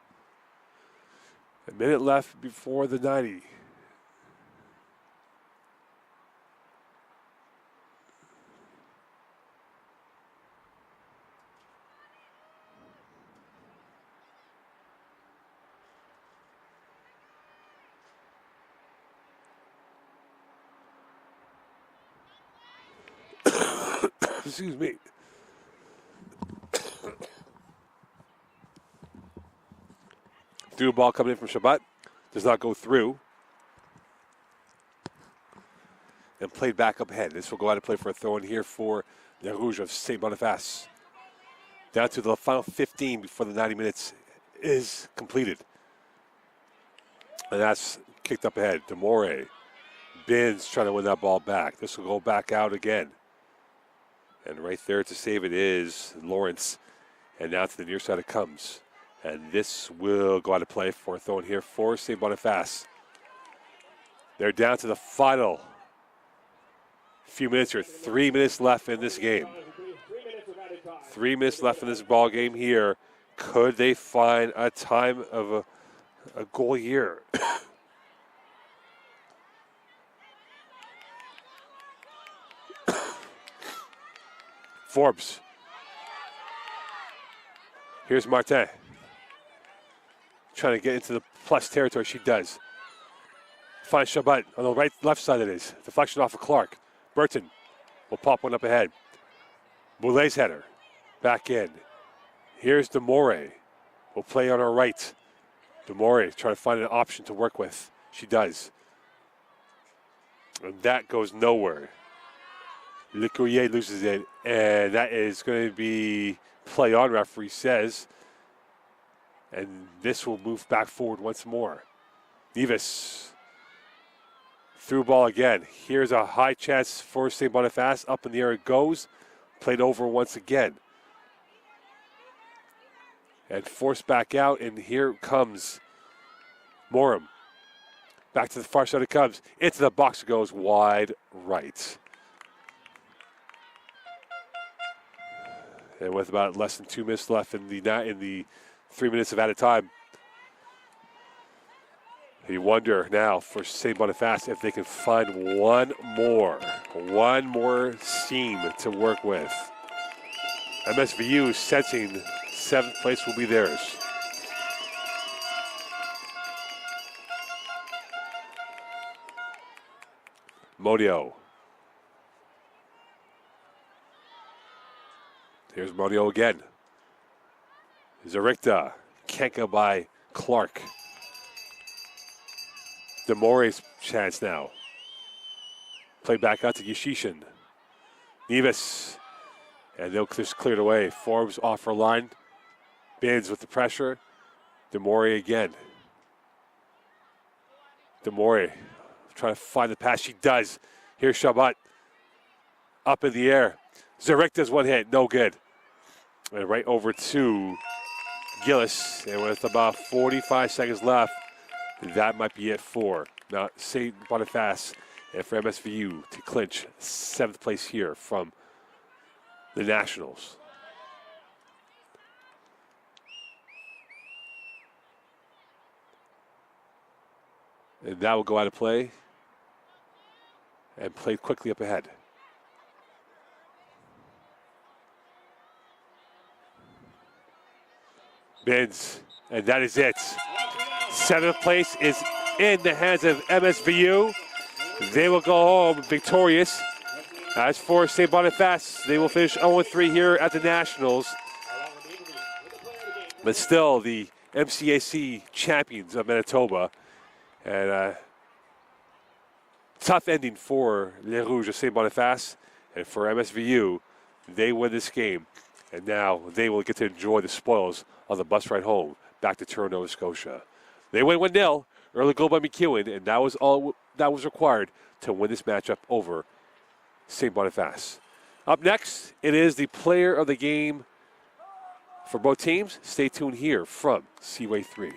A minute left before the 90. Excuse me. Through ball coming in from Shabbat. Does not go through. And played back up ahead. This will go out of play for a throw in here for Les Rouges of Saint-Boniface. Down to the final 15 before the 90 minutes is completed. And that's kicked up ahead. Demore. Binns trying to win that ball back. This will go back out again. And right there to save it is Lawrence. And now to the near side it comes. And this will go out of play for a throw in here for Saint-Boniface. They're down to the final few minutes here. 3 minutes left in this game. 3 minutes left in this ball game here. Could they find a time of a goal here? Forbes. Here's Martin. Trying to get into the plus territory. She does. Finds Shabbat on the left side it is. Deflection off of Clark. Burton will pop one up ahead. Boulet's header. Back in. Here's Demore. Will play on her right. Demore trying to find an option to work with. She does. And that goes nowhere. Le Courrier loses it, and that is going to be play on, referee says. And this will move back forward once more. Nevis. Through ball again. Here's a high chance for Saint-Boniface. Up in the air it goes. Played over once again. And forced back out, and here comes Morum. Back to the far side it comes. Into the box it goes wide right. And with about less than 2 minutes left in the 3 minutes of added time. You wonder now for Saint-Boniface if they can find one more seam to work with. MSVU sensing 7th place will be theirs. Modio. Here's Modio again. Zarikta. Kenka by Clark. Demore's chance now. Play back out to Yashishin. Nevis. And they'll just clear it away. Forbes off her line. Bins with the pressure. Demore again. Demore trying to find the pass. She does. Here's Shabat. Up in the air. Zarikta's one hit. No good. And right over to Gillis. And with about 45 seconds left, that might be it for now Saint-Boniface and for MSVU to clinch 7th place here from the Nationals. And that will go out of play and play quickly up ahead. Bins, and that is it. 7th place is in the hands of MSVU. They will go home victorious. As for Saint-Boniface, they will finish 0-3 here at the Nationals. But still the MCAC champions of Manitoba. And tough ending for Les Rouges of Saint-Boniface. And for MSVU, they win this game. And now they will get to enjoy the spoils on the bus ride home back to Toronto, Nova Scotia. They win 1-0. Early goal by McEwen, and that was all that was required to win this matchup over Saint-Boniface. Up next, it is the player of the game for both teams. Stay tuned here from Seaway 3.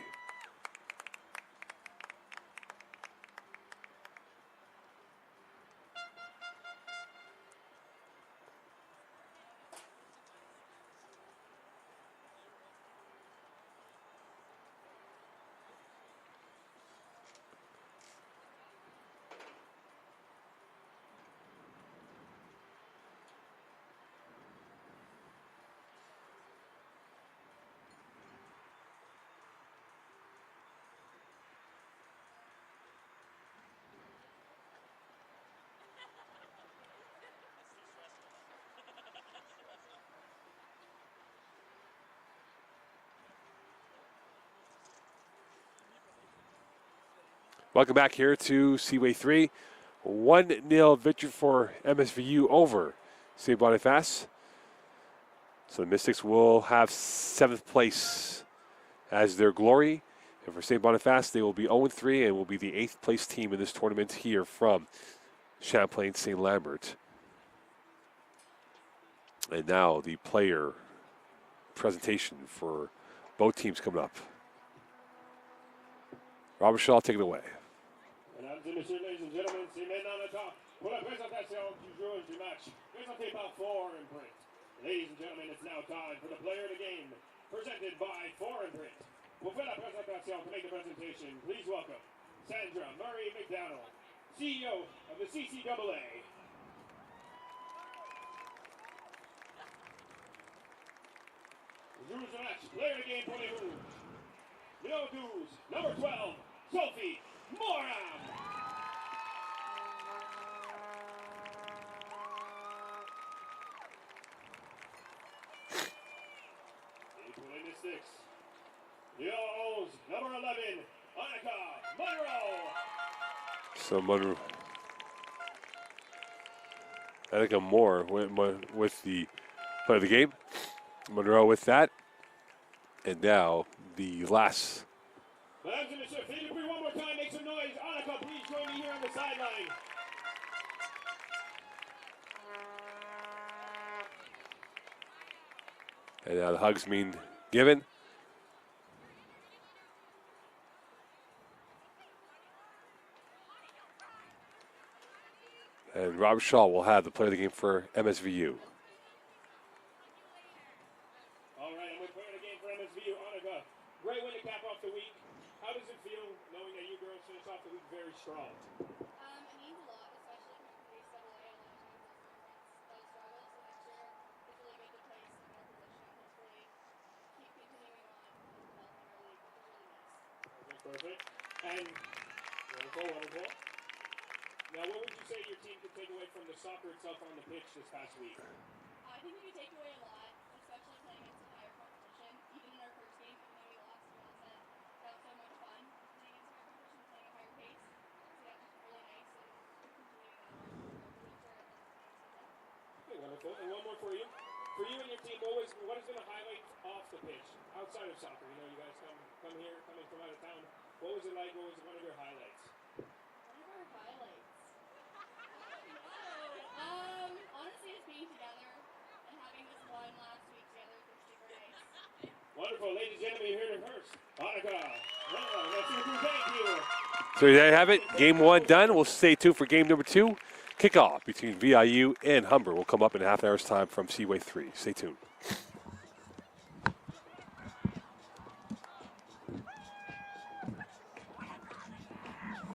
Welcome back here to Seaway 3. 1-0 victory for MSVU over Saint-Boniface. So the Mystics will have 7th place as their glory. And for Saint-Boniface, they will be 0-3 and will be the 8th place team in this tournament here from Champlain St. Lambert. And now the player presentation for both teams coming up. Robert Shaw, take it away. Mesdames et messieurs, ladies and gentlemen, c'est maintenant le temps pour la présentation du joueur du match, présenté par Foreign Print. Ladies and gentlemen, it's now time for the player of the game, presented by Foreign Print. Pour faire la présentation, to make the presentation, please welcome Sandra Murray McDonald, CEO of the CCAA. Joueur du match, player of the game pour les Rouges. Numéro 12, number 12, Sophie Moram. Numéro 11, number 11, Annika Monroe. So Monroe, Annika Moore with the play of the game. Monroe with that. And now the last. Mesdames et messieurs, faites du bruit one more time, make some noise. Annika, please join me here on the sideline. And now the hugs mean given. And Robert Shaw will have the player of the game for MSVU. All right, and with player of the game for MSVU, Annika, great win to cap off the week. How does it feel knowing that you girls very strong? It means a lot, especially coming from CCAA. A lot of times those tournaments does struggle, so next year it's really good to place in our position. Hopefully keep continuing on developing our league, which is really nice. Perfect. And wonderful. Now, what would you say your team could take away from the soccer itself on the pitch this past week? I think we could take away a lot, especially playing against some higher competition. Even in our first game, even though we lost, we all said that was so much fun playing against higher competition, playing a higher pace. So that was really nice and continuing that on for the winter and then the season. Okay, wonderful. And one more for you. For you and your team, what has been a highlight off the pitch, outside of soccer? You know, you guys come here, coming from out of town. What was it like? What was one of your highlights? One of our highlights. Honestly, just being together and having this one last week together was super nice. Wonderful. Ladies and gentlemen, you heard it first. Monica. Thank you. So there you have it. Game 1 done. We'll stay tuned for game number 2. Kickoff between VIU and Humber will come up in a half an hour's time from Seaway 3. Stay tuned.